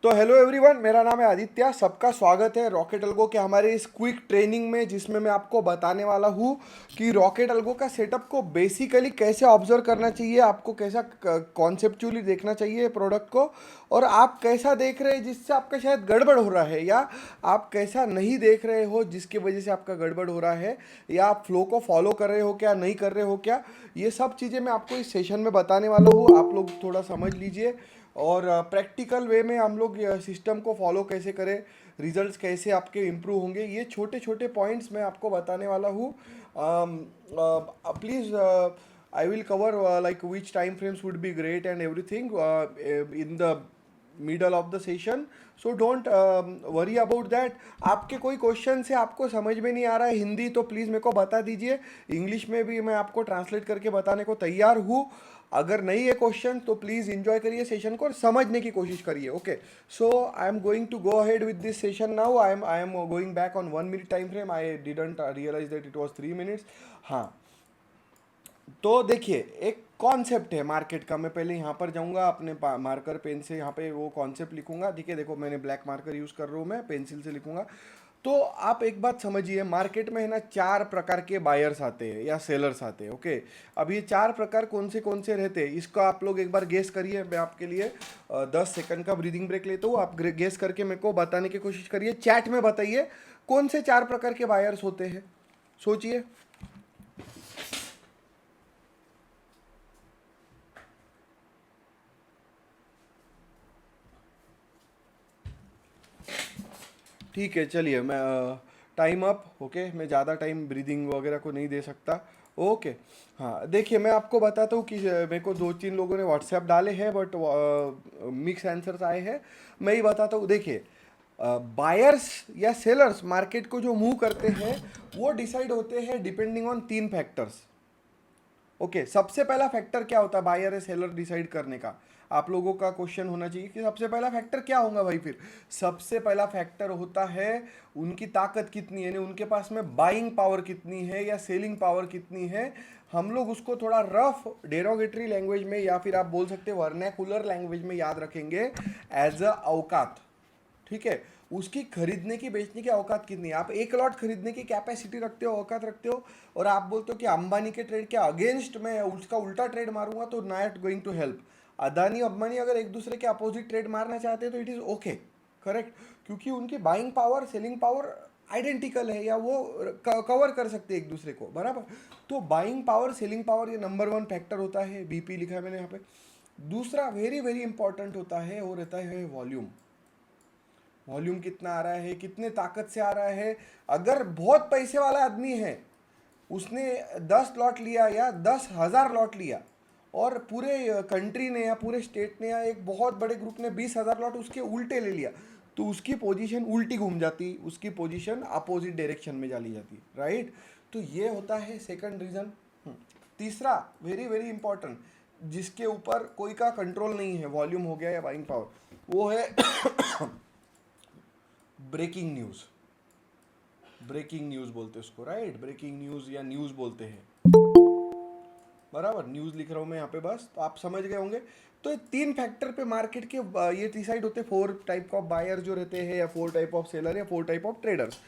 तो hello everyone, मेरा नाम है आदित्य। सबका स्वागत है रॉकेट अल्गो के हमारे इस क्विक ट्रेनिंग में, जिसमें मैं आपको बताने वाला हूँ कि रॉकेट अल्गो का सेटअप को बेसिकली कैसे ऑब्जर्व करना चाहिए, आपको कैसा कॉन्सेप्चुअली देखना चाहिए प्रोडक्ट को, और आप कैसा देख रहे हैं जिससे आपका शायद गड़बड़ हो रहा है, या आप कैसा नहीं देख रहे हो जिसकी वजह से आपका गड़बड़ हो रहा है, या आप फ्लो को फॉलो कर रहे हो क्या, नहीं कर रहे हो क्या। ये सब चीज़ें मैं आपको इस सेशन में बताने वाला हूँ। आप लोग थोड़ा समझ लीजिए, और प्रैक्टिकल वे में हम लोग सिस्टम को फॉलो कैसे करें, रिजल्ट्स कैसे आपके इम्प्रूव होंगे, ये छोटे छोटे पॉइंट्स मैं आपको बताने वाला हूँ। Please, I will cover like which time frames would be great and everything in the middle of the session. So don't worry about that. आपके कोई क्वेश्चन से आपको समझ में नहीं आ रहा है हिंदी, तो प्लीज़ मेरे को बता दीजिए। इंग्लिश में भी मैं आपको ट्रांसलेट करके बताने को तैयार हूँ। अगर नहीं है क्वेश्चन तो प्लीज़ इंजॉय करिए सेशन को और समझने की कोशिश करिए। Okay, so I am going to go ahead with this session now. I am going back on 1 minute time frame. I didn't realise that it was 3 minutes. हाँ, तो देखिए, एक कॉन्सेप्ट है मार्केट का। मैं पहले यहाँ पर जाऊँगा, अपने मार्कर पेन से यहाँ पे वो कॉन्सेप्ट लिखूंगा। ठीक है, देखो मैंने ब्लैक मार्कर यूज़ कर रहा हूँ, मैं पेंसिल से लिखूंगा। तो आप एक बात समझिए, मार्केट में है ना 4 प्रकार के बायर्स आते हैं या सेलर्स आते हैं। ओके, अब ये 4 प्रकार कौन से रहते हैं, इसका आप लोग एक बार गेस करिए। मैं आपके लिए 10 सेकंड का ब्रीदिंग ब्रेक लेता हूँ। आप गेस करके मेरे को बताने की कोशिश करिए, चैट में बताइए कौन से 4 प्रकार के बायर्स होते हैं। सोचिए। ठीक है, चलिए मैं टाइम अप। ओके, मैं ज़्यादा टाइम ब्रीदिंग वगैरह को नहीं दे सकता। ओके, हाँ देखिए, मैं आपको बताता हूँ कि मेरे को 2-3 लोगों ने व्हाट्सएप डाले हैं, बट मिक्स आंसर्स आए हैं। मैं ही बताता हूँ। देखिए, बायर्स या सेलर्स मार्केट को जो मूव करते हैं, वो डिसाइड होते हैं डिपेंडिंग ऑन 3 फैक्टर्स। ओके, सबसे पहला फैक्टर क्या होता है बायर या सेलर डिसाइड करने का? आप लोगों का क्वेश्चन होना चाहिए कि सबसे पहला फैक्टर क्या होगा भाई। फिर सबसे पहला फैक्टर होता है उनकी ताकत कितनी है, यानी उनके पास में बाइंग पावर कितनी है या सेलिंग पावर कितनी है। हम लोग उसको थोड़ा रफ डेरोगेटरी लैंग्वेज में, या फिर आप बोल सकते हैं वर्नैकुलर लैंग्वेज में याद रखेंगे, एज अ औकात। ठीक है, उसकी खरीदने की बेचने की औकात कितनी है। आप एक लॉट खरीदने की कैपेसिटी रखते हो, औकात रखते हो, और आप बोलते हो कि अंबानी के ट्रेड के अगेंस्ट मैं उसका उल्टा ट्रेड मारूंगा, तो not going to help. Adani Ambani अगर एक दूसरे के अपोजिट ट्रेड मारना चाहते हैं तो इट इज़ ओके, करेक्ट, क्योंकि उनकी buying power selling power identical है, या वो कवर कर सकते हैं एक दूसरे को, बराबर। तो बाइंग पावर सेलिंग पावर ये नंबर 1 फैक्टर होता है, बीपी लिखा है मैंने यहाँ पे। दूसरा वेरी वेरी इंपॉर्टेंट होता है, वो रहता है वॉल्यूम। वॉल्यूम कितना आ रहा है, कितने ताकत से आ रहा है। अगर बहुत पैसे वाला आदमी है, उसने 10 लॉट लिया या 10,000 लॉट लिया, और पूरे कंट्री ने या पूरे स्टेट ने या एक बहुत बड़े ग्रुप ने 20,000 लॉट उसके उल्टे ले लिया, तो उसकी पोजीशन उल्टी घूम जाती, उसकी पोजीशन अपोजिट डायरेक्शन में चली जाती, राइट। तो ये होता है सेकंड रीजन। तीसरा वेरी वेरी इंपॉर्टेंट, जिसके ऊपर कोई का कंट्रोल नहीं है, वॉल्यूम हो गया या बाइंग पावर, वो है ब्रेकिंग न्यूज़। ब्रेकिंग न्यूज़ बोलते हैं उसको, राइट। ब्रेकिंग न्यूज़ या न्यूज़ बोलते हैं, बराबर। न्यूज़ लिख रहा हूँ मैं यहाँ पे, बस तो आप समझ गए होंगे। तो ये 3 फैक्टर पे मार्केट के ये डिसाइड होते हैं। 4 टाइप ऑफ बायर जो रहते हैं, या 4 टाइप ऑफ सेलर, या 4 टाइप ऑफ ट्रेडर्स।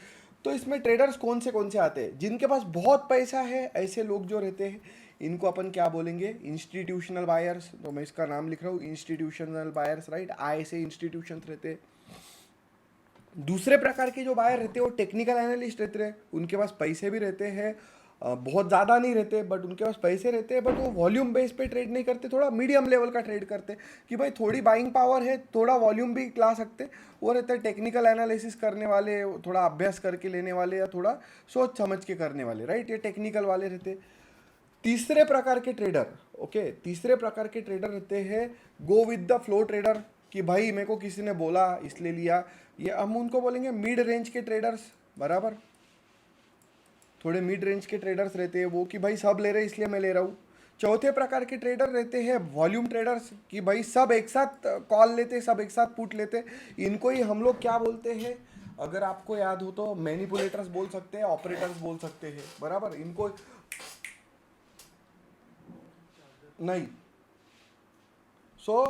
तो इसमें ट्रेडर्स कौन से आते हैं? जिनके पास बहुत पैसा है, ऐसे लोग जो रहते हैं, इनको अपन क्या बोलेंगे? Institutional buyers. तो मैं इसका नाम लिख रहा हूँ, इंस्टीट्यूशनल बायर्स, राइट। आई से इंस्टीट्यूशन रहते हैं। दूसरे प्रकार के जो बायर रहते हैं वो टेक्निकल एनालिस्ट रहते हैं। उनके पास पैसे भी रहते हैं, बहुत ज़्यादा नहीं रहते, बट उनके पास पैसे रहते हैं, बट वो वॉल्यूम बेस पे ट्रेड नहीं करते, थोड़ा मीडियम लेवल का ट्रेड करते हैं, कि भाई थोड़ी बाइंग पावर है, थोड़ा वॉल्यूम भी ला सकते। वो रहते हैं टेक्निकल एनालिसिस करने वाले, थोड़ा अभ्यास करके लेने वाले, या थोड़ा सोच समझ के करने वाले, राइट। ये टेक्निकल वाले रहते हैं। तीसरे प्रकार के ट्रेडर, ओके, तीसरे प्रकार के ट्रेडर रहते हैं go with the flow trader, कि भाई मेरे को किसी ने बोला इसलिए लिया। ये हम उनको बोलेंगे मिड रेंज के ट्रेडर्स, बराबर। थोड़े मिड रेंज के ट्रेडर्स रहते हैं वो, कि भाई सब ले रहे हैं इसलिए मैं ले रहा हूँ। चौथे प्रकार के ट्रेडर रहते हैं वॉल्यूम ट्रेडर्स, कि भाई सब एक साथ कॉल लेते, सब एक साथ पुट लेते। इनको ही हम लोग क्या बोलते हैं? अगर आपको याद हो तो मैनिपुलेटर्स बोल सकते हैं, ऑपरेटर्स बोल सकते हैं, बराबर। इनको नहीं, सो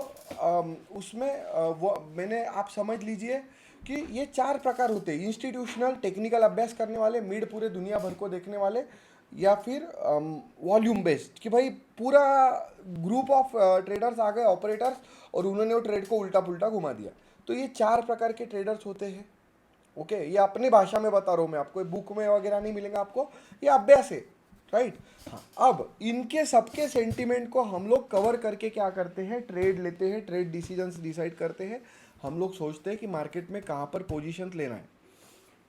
उसमें वो मैंने, आप समझ लीजिए कि ये 4 प्रकार होते हैं: इंस्टीट्यूशनल, टेक्निकल अभ्यास करने वाले, मिड पूरे दुनिया भर को देखने वाले, या फिर वॉल्यूम बेस्ड, कि भाई पूरा ग्रुप ऑफ ट्रेडर्स आ गए, ऑपरेटर्स, और उन्होंने वो ट्रेड को उल्टा पुल्टा घुमा दिया। तो ये 4 प्रकार के ट्रेडर्स होते हैं। ओके, ये अपनी भाषा में बता रहा हूँ मैं आपको, बुक में वगैरह नहीं मिलेगा आपको, ये अभ्यास है, राइट। हाँ, अब इनके सबके सेंटीमेंट को हम लोग कवर करके क्या करते हैं, ट्रेड लेते हैं, ट्रेड डिसीजंस डिसाइड करते हैं। हम लोग सोचते हैं कि मार्केट में कहाँ पर पोजीशन लेना है,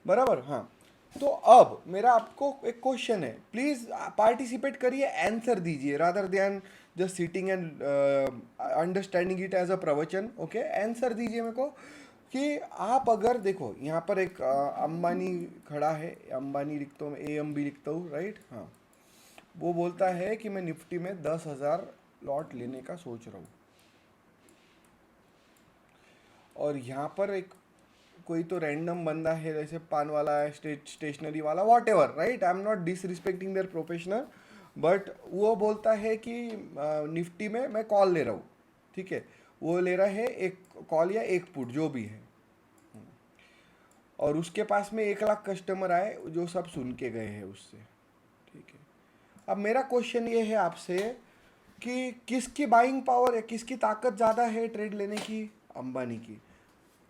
बराबर। हाँ, तो अब मेरा आपको एक क्वेश्चन है, प्लीज पार्टिसिपेट करिए, आंसर दीजिए, rather than just sitting and understanding it as a प्रवचन। ओके, आंसर दीजिए मेरे को कि आप अगर देखो यहाँ पर एक अंबानी खड़ा है, अंबानी लिखता हूँ, AMB लिखता हूँ, राइट। हाँ, वो बोलता है कि मैं निफ्टी में 10,000 लॉट लेने का सोच रहा हूँ, और यहाँ पर एक कोई तो रैंडम बंदा है, जैसे पान वाला है, स्टेशनरी वाला, what ever, right. I am not disrespecting their professional, but वो बोलता है कि निफ्टी में मैं कॉल ले रहा हूँ, ठीक है। वो ले रहा है एक कॉल या एक पुट, जो भी है, और उसके पास में 1 लाख कस्टमर आए जो सब सुन के गए हैं उससे, ठीक है। अब मेरा क्वेश्चन ये है आपसे कि किसकी बाइंग पावर है, किसकी ताकत ज़्यादा है ट्रेड लेने की, अंबानी की।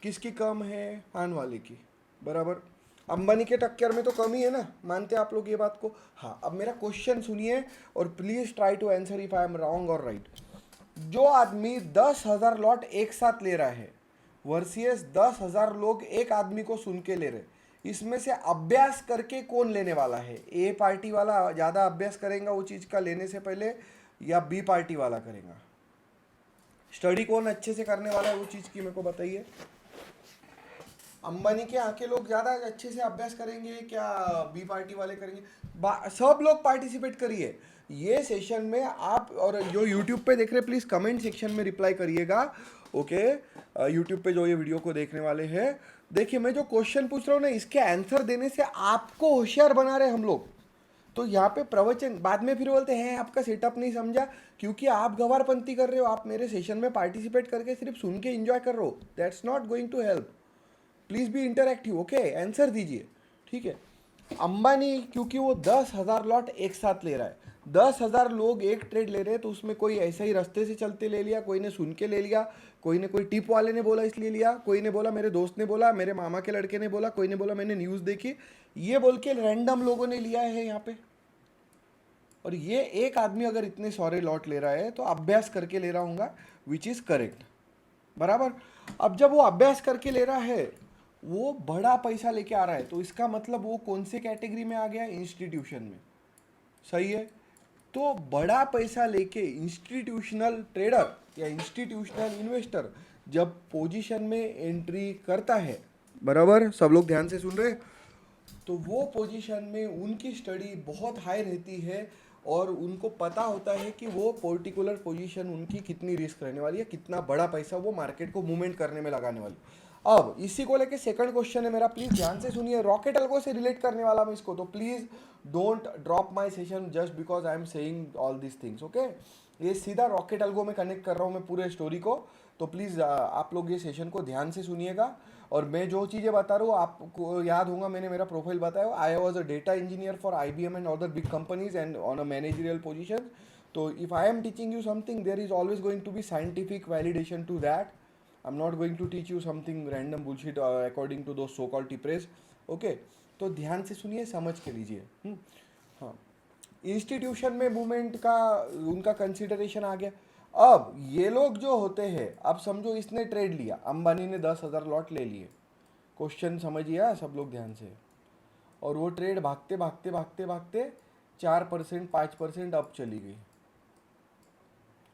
किसकी कम है, आन वाले की, बराबर। अंबानी के टक्कर में तो कम ही है ना, मानते हैं आप लोग ये बात को। हाँ, अब मेरा क्वेश्चन सुनिए और please try to answer if I am wrong और राइट। जो आदमी 10,000 लॉट एक साथ ले रहा है वर्सेस 10,000 लोग एक आदमी को सुन के ले रहे, इसमें से अभ्यास करके कौन लेने वाला है? ए पार्टी वाला ज़्यादा अभ्यास करेगा वो चीज़ का लेने से पहले, या बी पार्टी वाला करेगा? स्टडी कौन अच्छे से करने वाला है वो चीज़ की, मेरे को बताइए। अंबानी के आके लोग ज़्यादा अच्छे से अभ्यास करेंगे, क्या बी पार्टी वाले करेंगे? सब लोग पार्टिसिपेट करिए ये सेशन में आप, और जो यूट्यूब पे देख रहे हैं प्लीज़ कमेंट सेक्शन में रिप्लाई करिएगा। ओके, यूट्यूब पे जो ये वीडियो को देखने वाले हैं, देखिए मैं जो क्वेश्चन पूछ रहा हूँ ना, इसके आंसर देने से आपको होशियार बना रहे हम लोग। तो यहाँ पे प्रवचन बाद में फिर बोलते हैं आपका सेटअप नहीं समझा, क्योंकि आप गवारपंती कर रहे हो, आप मेरे सेशन में पार्टिसिपेट करके सिर्फ सुन के एंजॉय कर रहे हो, that's not going to help. Please be interactive, okay, answer दीजिए, ठीक है। अंबानी क्योंकि वो 10,000 लॉट एक साथ ले रहा है, 10,000 लोग एक ट्रेड ले रहे हैं, तो उसमें कोई ऐसा ही रास्ते से चलते ले लिया, कोई ने सुन के ले लिया, कोई ने कोई टिप वाले ने बोला इसलिए लिया, कोई ने बोला मेरे दोस्त ने बोला, मेरे मामा के लड़के ने बोला, कोई ने बोला मैंने न्यूज़ देखी, ये बोल के रैंडम लोगों ने लिया है यहाँ पे। और ये एक आदमी अगर इतने सारे लॉट ले रहा है तो अभ्यास करके ले रहा हूँगा, विच इज़ करेक्ट, बराबर। अब जब वो अभ्यास करके ले रहा है, वो बड़ा पैसा लेके आ रहा है, तो इसका मतलब वो कौन से कैटेगरी में आ गया? इंस्टीट्यूशन में, सही है। तो बड़ा पैसा लेके इंस्टीट्यूशनल ट्रेडर या इंस्टीट्यूशनल इन्वेस्टर जब पोजीशन में एंट्री करता है, बराबर, सब लोग ध्यान से सुन रहे हैं, तो वो पोजीशन में उनकी स्टडी बहुत हाई रहती है, और उनको पता होता है कि वो पर्टिकुलर पोजीशन उनकी कितनी रिस्क रहने वाली है, कितना बड़ा पैसा वो मार्केट को मूवमेंट करने में लगाने वाली। अब इसी को लेके सेकंड क्वेश्चन है मेरा, प्लीज ध्यान से सुनिए, रॉकेट अल्गो से रिलेट करने वाला मैं इसको, तो please don't drop my session just because I am saying all this things, okay. ये सीधा रॉकेट अल्गो में कनेक्ट कर रहा हूँ मैं पूरे स्टोरी को, तो प्लीज़ आप लोग ये सेशन को ध्यान से सुनिएगा। और मैं जो चीज़ें बता रहा हूँ आपको याद होगा, मैंने मेरा प्रोफाइल बताया, I was a data engineer for IBM and other big companies and on a managerial position. तो if I am teaching you something, there is always going to be scientific validation to that. I am not going to teach you something random bullshit according to those so called टिप्रेस, okay. तो ध्यान से सुनिए, समझ के लीजिए। हाँ, institution में movement का उनका कंसिडरेशन आ गया। अब ये लोग जो होते हैं, अब समझो इसने ट्रेड लिया, अंबानी ने 10,000 लॉट ले लिए, क्वेश्चन समझिए सब लोग ध्यान से, और वो ट्रेड भागते भागते भागते भागते 4% 5% अप चली गई।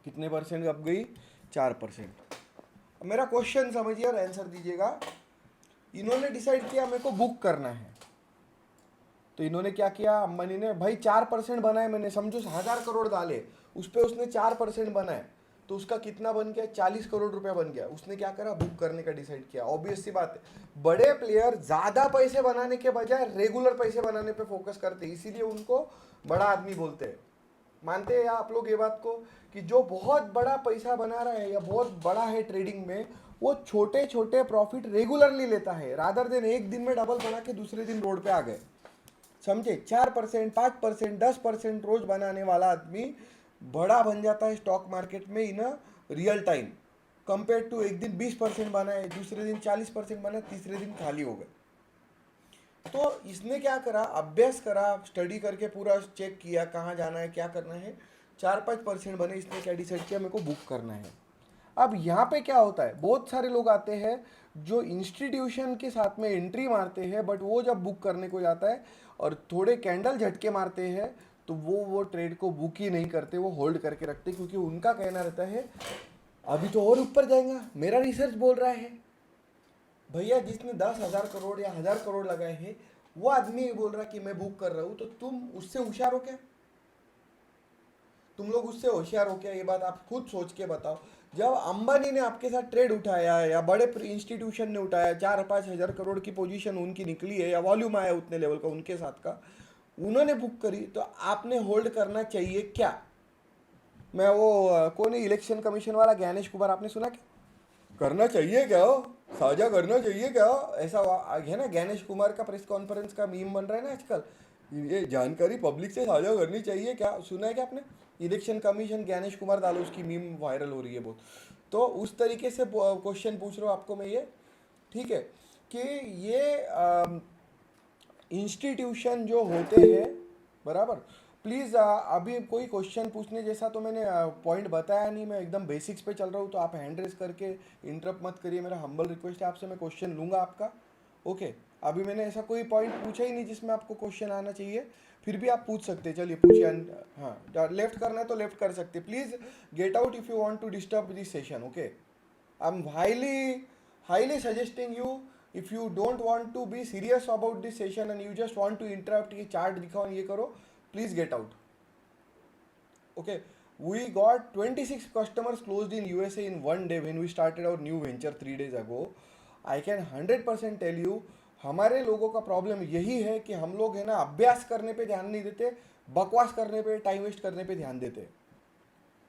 कितने परसेंट अप गई? 4%। मेरा क्वेश्चन समझिए और आंसर दीजिएगा। इन्होंने डिसाइड किया मेरे को बुक करना है, तो इन्होंने क्या किया, अंबानी ने भाई 4% बनाए, मैंने समझो 1,000 करोड़ डाले उस पर, उसने 4% बनाए, तो उसका कितना बन गया? 40 करोड़ रुपया बन गया। उसने क्या करा? बुक करने का डिसाइड किया। ऑब्वियस सी बात है, बड़े प्लेयर ज्यादा पैसे बनाने के बजाय रेगुलर पैसे बनाने पे फोकस करते हैं, इसीलिए उनको बड़ा आदमी बोलते हैं। मानते हैं आप लोग ये बात को कि जो बहुत बड़ा पैसा बना रहा है या बहुत बड़ा है ट्रेडिंग में, वो छोटे छोटे प्रॉफिट रेगुलरली लेता है, रादर देन एक दिन में डबल बना के दूसरे दिन रोड पे आ गए। समझे? 4%, 5%, 10% रोज बनाने वाला आदमी बड़ा बन जाता है स्टॉक मार्केट में in real time, compare to एक दिन 20% बनाए, दूसरे दिन 40% बनाए, तीसरे दिन खाली हो गए। तो इसने क्या करा, अभ्यास करा, स्टडी करके पूरा चेक किया कहाँ जाना है क्या करना है, 4-5% बने, इसने क्या डिसाइड किया, मेरे को बुक करना है। अब यहाँ पे क्या होता है, बहुत सारे लोग आते हैं जो इंस्टीट्यूशन के साथ में एंट्री मारते हैं, बट वो जब बुक करने को जाता है और थोड़े कैंडल झटके मारते हैं तो वो ट्रेड को बुक ही नहीं करते, वो होल्ड करके रखते, क्योंकि उनका कहना रहता है अभी तो और ऊपर जाएगा, मेरा रिसर्च बोल रहा है। भैया जिसने 10,000 करोड़ या 1,000 करोड़ लगाए हैं वो आदमी ये बोल रहा है कि मैं बुक कर रहा हूं, तो तुम उससे होशियार हो क्या? तुम लोग उससे होशियार हो क्या? ये बात आप खुद सोच के बताओ। जब अंबानी ने आपके साथ ट्रेड उठाया या बड़े इंस्टीट्यूशन ने उठाया, 4-5 हज़ार करोड़ की पोजीशन उनकी निकली है या वॉल्यूम आया उतने लेवल का उनके साथ का, उन्होंने बुक करी, तो आपने होल्ड करना चाहिए क्या? मैं वो कौन है इलेक्शन कमीशन वाला ज्ञानेश कुमार, आपने सुना क्या? करना चाहिए क्या हो, साझा करना चाहिए क्या हो, ऐसा है ना, ज्ञानेश कुमार का प्रेस कॉन्फ्रेंस का मीम बन रहा है ना आजकल, ये जानकारी पब्लिक से साझा करनी चाहिए क्या? सुना है क्या आपने? इलेक्शन कमीशन ज्ञानेश कुमार डालो, उसकी मीम वायरल हो रही है बहुत। तो उस तरीके से क्वेश्चन पूछ रहा हूँ आपको मैं ये, ठीक है, कि ये इंस्टीट्यूशन जो होते हैं, बराबर, प्लीज़ अभी कोई क्वेश्चन पूछने जैसा तो मैंने पॉइंट बताया नहीं, मैं एकदम बेसिक्स पे चल रहा हूँ, तो आप हैंड रेस करके इंटरप्ट मत करिए, मेरा हम्बल रिक्वेस्ट है आपसे, मैं क्वेश्चन लूँगा आपका। ओके, अभी मैंने ऐसा कोई पॉइंट पूछा ही नहीं जिसमें आपको क्वेश्चन आना चाहिए, फिर भी आप पूछ सकते हैं, चलिए पूछिए। हाँ, लेफ्ट करना है तो लेफ्ट कर सकते, please get out if you want to disturb this session. Okay, I am highly suggesting you, if you don't want to be serious about this session and you just want to interrupt, ये chart दिखाओ ये करो, please get out. Okay, we got 26 customers closed in USA in one day when we started our new venture 3 days ago. I can 100% tell you, हमारे लोगों का problem यही है कि हम लोग है ना अभ्यास करने पे ध्यान नहीं देते, बकवास करने पे, टाइम वेस्ट करने पे ध्यान देते।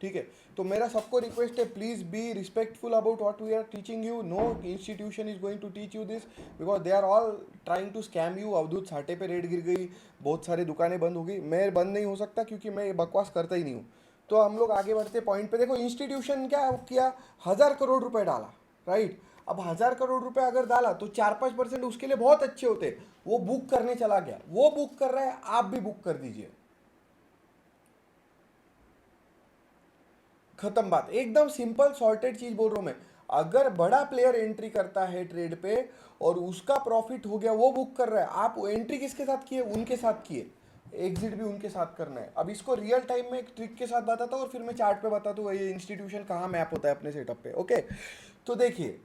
ठीक है, तो मेरा सबको रिक्वेस्ट है, please be respectful about what we are teaching you. No institution is going to teach you this, because they are all trying to scam you. Avadhut Sathe पे रेड गिर गई, बहुत सारी दुकानें बंद हो गई, मैं बंद नहीं हो सकता क्योंकि मैं ये बकवास करता ही नहीं हूँ। तो हम लोग आगे बढ़ते पॉइंट पे। देखो इंस्टीट्यूशन क्या किया, 1,000 करोड़ रुपए डाला, राइट। अब 1,000 करोड़ रुपए अगर डाला तो 4-5% उसके लिए बहुत अच्छे होते, वो बुक करने चला गया, वो बुक कर रहा है, आप भी बुक कर दीजिए, खत्म बात। एकदम सिंपल सॉर्टेड चीज बोल रहा हूं मैं। अगर बड़ा प्लेयर एंट्री करता है ट्रेड पे और उसका प्रॉफिट हो गया, वो बुक कर रहा है, आप एंट्री किसके साथ किए, उनके साथ किए, एग्जिट भी उनके साथ करना है। अब इसको रियल टाइम में एक ट्रिक के साथ बताता हूँ और फिर मैं चार्ट पे बताता हूँ ये इंस्टीट्यूशन कहाँ मैप होता है अपने सेटअप पे। ओके, तो देखिए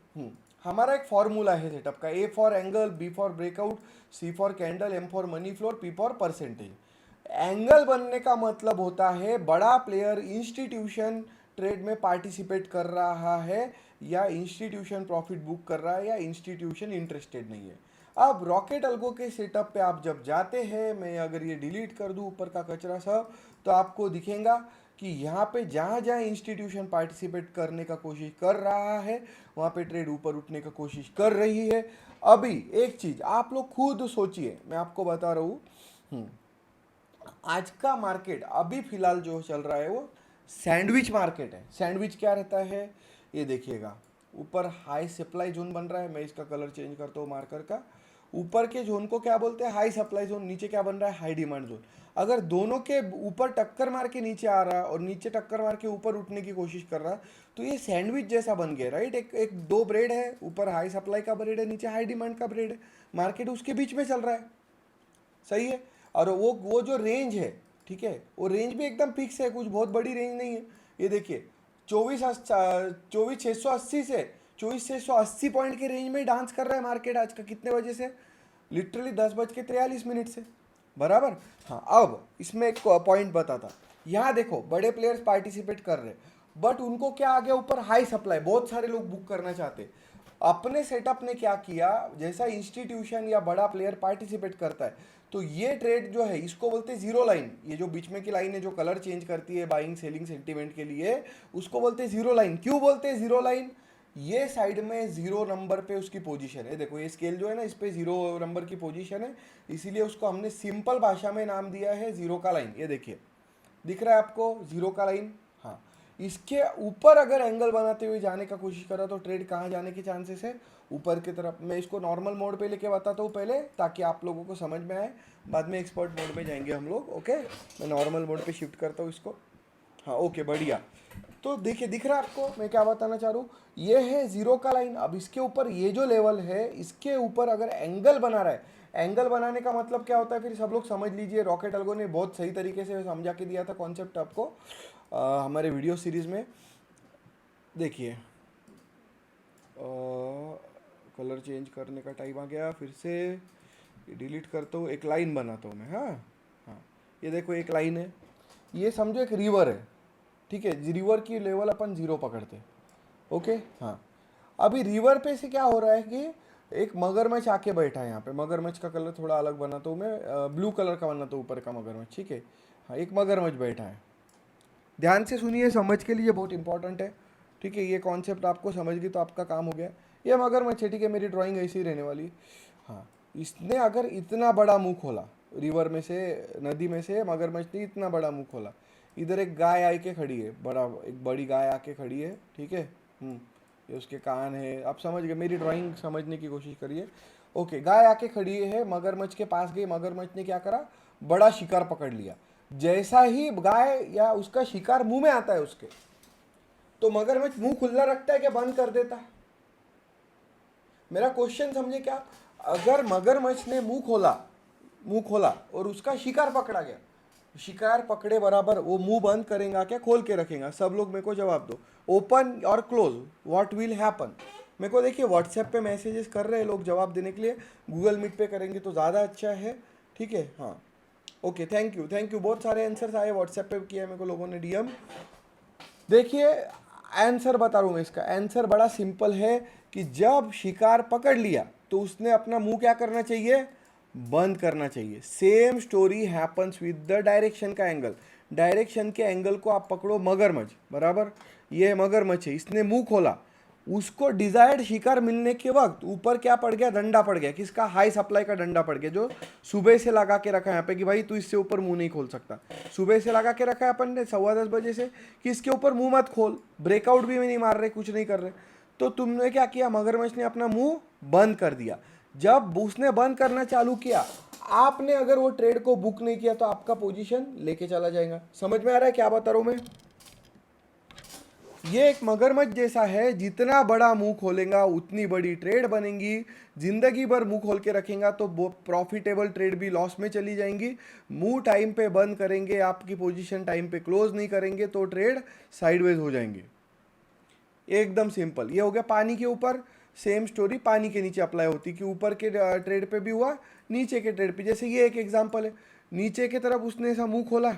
हमारा एक फॉर्मूला है सेटअप का, A for angle, B for breakout, C for candle, M for money floor, P for percentage. Angle बनने का मतलब होता है बड़ा प्लेयर इंस्टीट्यूशन ट्रेड में पार्टिसिपेट कर रहा है या इंस्टीट्यूशन प्रॉफिट बुक कर रहा है या इंस्टीट्यूशन इंटरेस्टेड नहीं है। अब रॉकेट अल्गो के सेटअप पे आप जब जाते हैं, मैं अगर ये डिलीट कर दूं ऊपर का कचरा सब, तो आपको दिखेगा कि यहाँ पे जहाँ जहाँ इंस्टीट्यूशन पार्टिसिपेट करने का कोशिश कर रहा है वहाँ पे ट्रेड ऊपर उठने का कोशिश कर रही है। अभी एक चीज़ आप लोग खुद सोचिए, मैं आपको बता रहा हूँ, आज का मार्केट अभी फिलहाल जो चल रहा है वो सैंडविच मार्केट है। सैंडविच क्या रहता है, ये देखिएगा, ऊपर हाई सप्लाई जोन बन रहा है, मैं इसका कलर चेंज करता हूँ मार्कर का। ऊपर के जोन को क्या बोलते हैं, हाई सप्लाई जोन, नीचे क्या बन रहा है, हाई डिमांड जोन। अगर दोनों के ऊपर टक्कर मार के नीचे आ रहा है और नीचे टक्कर मार के ऊपर उठने की कोशिश कर रहा है, तो ये सैंडविच जैसा बन गया, राइट। एक दो ब्रेड है, ऊपर हाई सप्लाई का ब्रेड है, नीचे हाई डिमांड का ब्रेड है, मार्केट उसके बीच में चल रहा है, सही है। और वो जो रेंज है, ठीक है, वो रेंज भी एकदम फिक्स है, कुछ बहुत बड़ी रेंज नहीं है। ये देखिए 24,680 से 24,680 पॉइंट के रेंज में डांस कर रहा है मार्केट आज का, कितने बजे से, लिटरली 10:43 से, बराबर। हाँ, अब इसमें एक पॉइंट बताता, यहाँ देखो बड़े प्लेयर्स पार्टिसिपेट कर रहे, बट उनको क्या आ गया ऊपर, हाई सप्लाई, बहुत सारे लोग बुक करना चाहते। अपने सेटअप ने क्या किया, जैसा इंस्टीट्यूशन या बड़ा प्लेयर पार्टिसिपेट करता है तो ये ट्रेड जो है इसको बोलते हैं जीरो लाइन। ये जो बीच में की लाइन है जो कलर चेंज करती है बाइंग सेलिंग सेंटीमेंट के लिए, उसको बोलते हैं जीरो लाइन। क्यों बोलते हैं जीरो लाइन? ये साइड में जीरो नंबर पे उसकी पोजीशन है। देखो ये स्केल जो है ना, इस पे जीरो नंबर की पोजीशन है, इसीलिए उसको हमने सिंपल भाषा में नाम दिया है जीरो का लाइन। ये देखिए दिख रहा है आपको जीरो का लाइन। हाँ, इसके ऊपर अगर एंगल बनाते हुए जाने का कोशिश करा तो ट्रेड कहाँ जाने के चांसेस है? ऊपर की तरफ। मैं इसको नॉर्मल मोड पे लेके बताता हूँ पहले, ताकि आप लोगों को समझ में आए। बाद में एक्सपर्ट मोड में जाएंगे हम लोग। ओके, मैं नॉर्मल मोड पे शिफ्ट करता हूँ इसको। हाँ ओके, बढ़िया। तो देखिए दिख रहा है आपको मैं क्या बताना चाह रहा हूँ? ये है जीरो का लाइन। अब इसके ऊपर ये जो लेवल है, इसके ऊपर अगर एंगल बना रहा है, एंगल बनाने का मतलब क्या होता है फिर सब लोग समझ लीजिए। रॉकेट अल्गो ने बहुत सही तरीके से समझा के दिया था कॉन्सेप्ट आपको हमारे वीडियो सीरीज में। देखिए कलर चेंज करने का टाइम आ गया, फिर से डिलीट करता हूँ, एक लाइन बनाता हूँ मैं। हाँ हाँ, ये देखो एक लाइन है, ये समझो एक रिवर है, ठीक है। रिवर की लेवल अपन जीरो पकड़ते हैं। ओके हाँ, अभी रिवर पे से क्या हो रहा है कि एक मगरमच्छ आके बैठा है यहाँ पे। मगरमच्छ का कलर थोड़ा अलग बनाता हूँ मैं, ब्लू कलर का बनाता हूँ ऊपर का मगरमच्छ, ठीक है। हाँ, एक मगरमच्छ बैठा है। ध्यान से सुनिए, समझ के लिए बहुत इंपॉर्टेंट है, ठीक है। ये कॉन्सेप्ट आपको समझ गई तो आपका काम हो गया। ये मगरमच्छ है, ठीक है, मेरी ड्राइंग ऐसी ही रहने वाली। हाँ, इसने अगर इतना बड़ा मुंह खोला, रिवर में से, नदी में से मगरमच्छ ने इतना बड़ा मुंह खोला। इधर एक गाय आके खड़ी है, एक बड़ी गाय आके खड़ी है, ठीक है। ये उसके कान है, आप समझ गए, मेरी ड्राइंग समझने की कोशिश करिए। ओके, गाय आके खड़ी है, मगरमच्छ के पास गई, मगरमच्छ ने क्या करा? बड़ा शिकार पकड़ लिया। जैसा ही गाय या उसका शिकार मुंह में आता है उसके, तो मगरमच्छ मुंह खुला रखता है क्या बंद कर देता है? मेरा क्वेश्चन समझे क्या? अगर मगरमच्छ ने मुंह खोला और उसका शिकार पकड़ा गया, शिकार पकड़े बराबर वो मुंह बंद करेगा क्या खोल के रखेगा? सब लोग मेरे को जवाब दो, ओपन और क्लोज, व्हाट विल हैपन? मेरे को देखिए व्हाट्सएप पे मैसेजेस कर रहे हैं लोग जवाब देने के लिए, गूगल मीट पे करेंगे तो ज़्यादा अच्छा है, ठीक है। हाँ okay, thank you thank you, बहुत सारे आंसर्स आए व्हाट्सएप पे, किया मेरे को लोगों ने डीएम। देखिए आंसर बता रहा हूँ मैं, इसका आंसर बड़ा सिंपल है कि जब शिकार पकड़ लिया तो उसने अपना मुंह क्या करना चाहिए? बंद करना चाहिए। Same story happens with the direction का एंगल। डायरेक्शन के एंगल को आप पकड़ो, मगरमच्छ बराबर, ये मगरमच्छ है, इसने मुंह खोला, उसको डिजायर्ड शिकार मिलने के वक्त ऊपर क्या पड़ गया? डंडा पड़ गया। किसका? हाई सप्लाई का डंडा पड़ गया, जो सुबह से लगा के रखा है यहाँ पे कि भाई तू इससे ऊपर मुंह नहीं खोल सकता। सुबह से लगा के रखा है अपन ने 10:15 बजे से कि इसके ऊपर मुंह मत खोल, ब्रेकआउट भी नहीं मार रहे, कुछ नहीं कर रहे। तो तुमने क्या किया? मगरमच्छ ने अपना मुंह बंद कर दिया। जब उसने बंद करना चालू किया, आपने अगर वो ट्रेड को बुक नहीं किया तो आपका पोजीशन लेके चला जाएगा। समझ में आ रहा है क्या बता रहा हूं मैं? ये एक मगरमच्छ जैसा है, जितना बड़ा मुंह खोलेगा उतनी बड़ी ट्रेड बनेगी। जिंदगी भर मुंह खोल के रखेगा तो प्रॉफिटेबल ट्रेड भी लॉस में चली जाएंगी। मुंह टाइम पे बंद करेंगे, आपकी पोजीशन टाइम पे क्लोज नहीं करेंगे तो ट्रेड साइडवेज हो जाएंगे। एकदम सिंपल। ये हो गया पानी के ऊपर, सेम स्टोरी पानी के नीचे अप्लाई होती कि ऊपर के ट्रेड पे भी हुआ, नीचे के ट्रेड पे। जैसे ये एक एग्जांपल है, नीचे की तरफ उसने ऐसा मुंह खोला,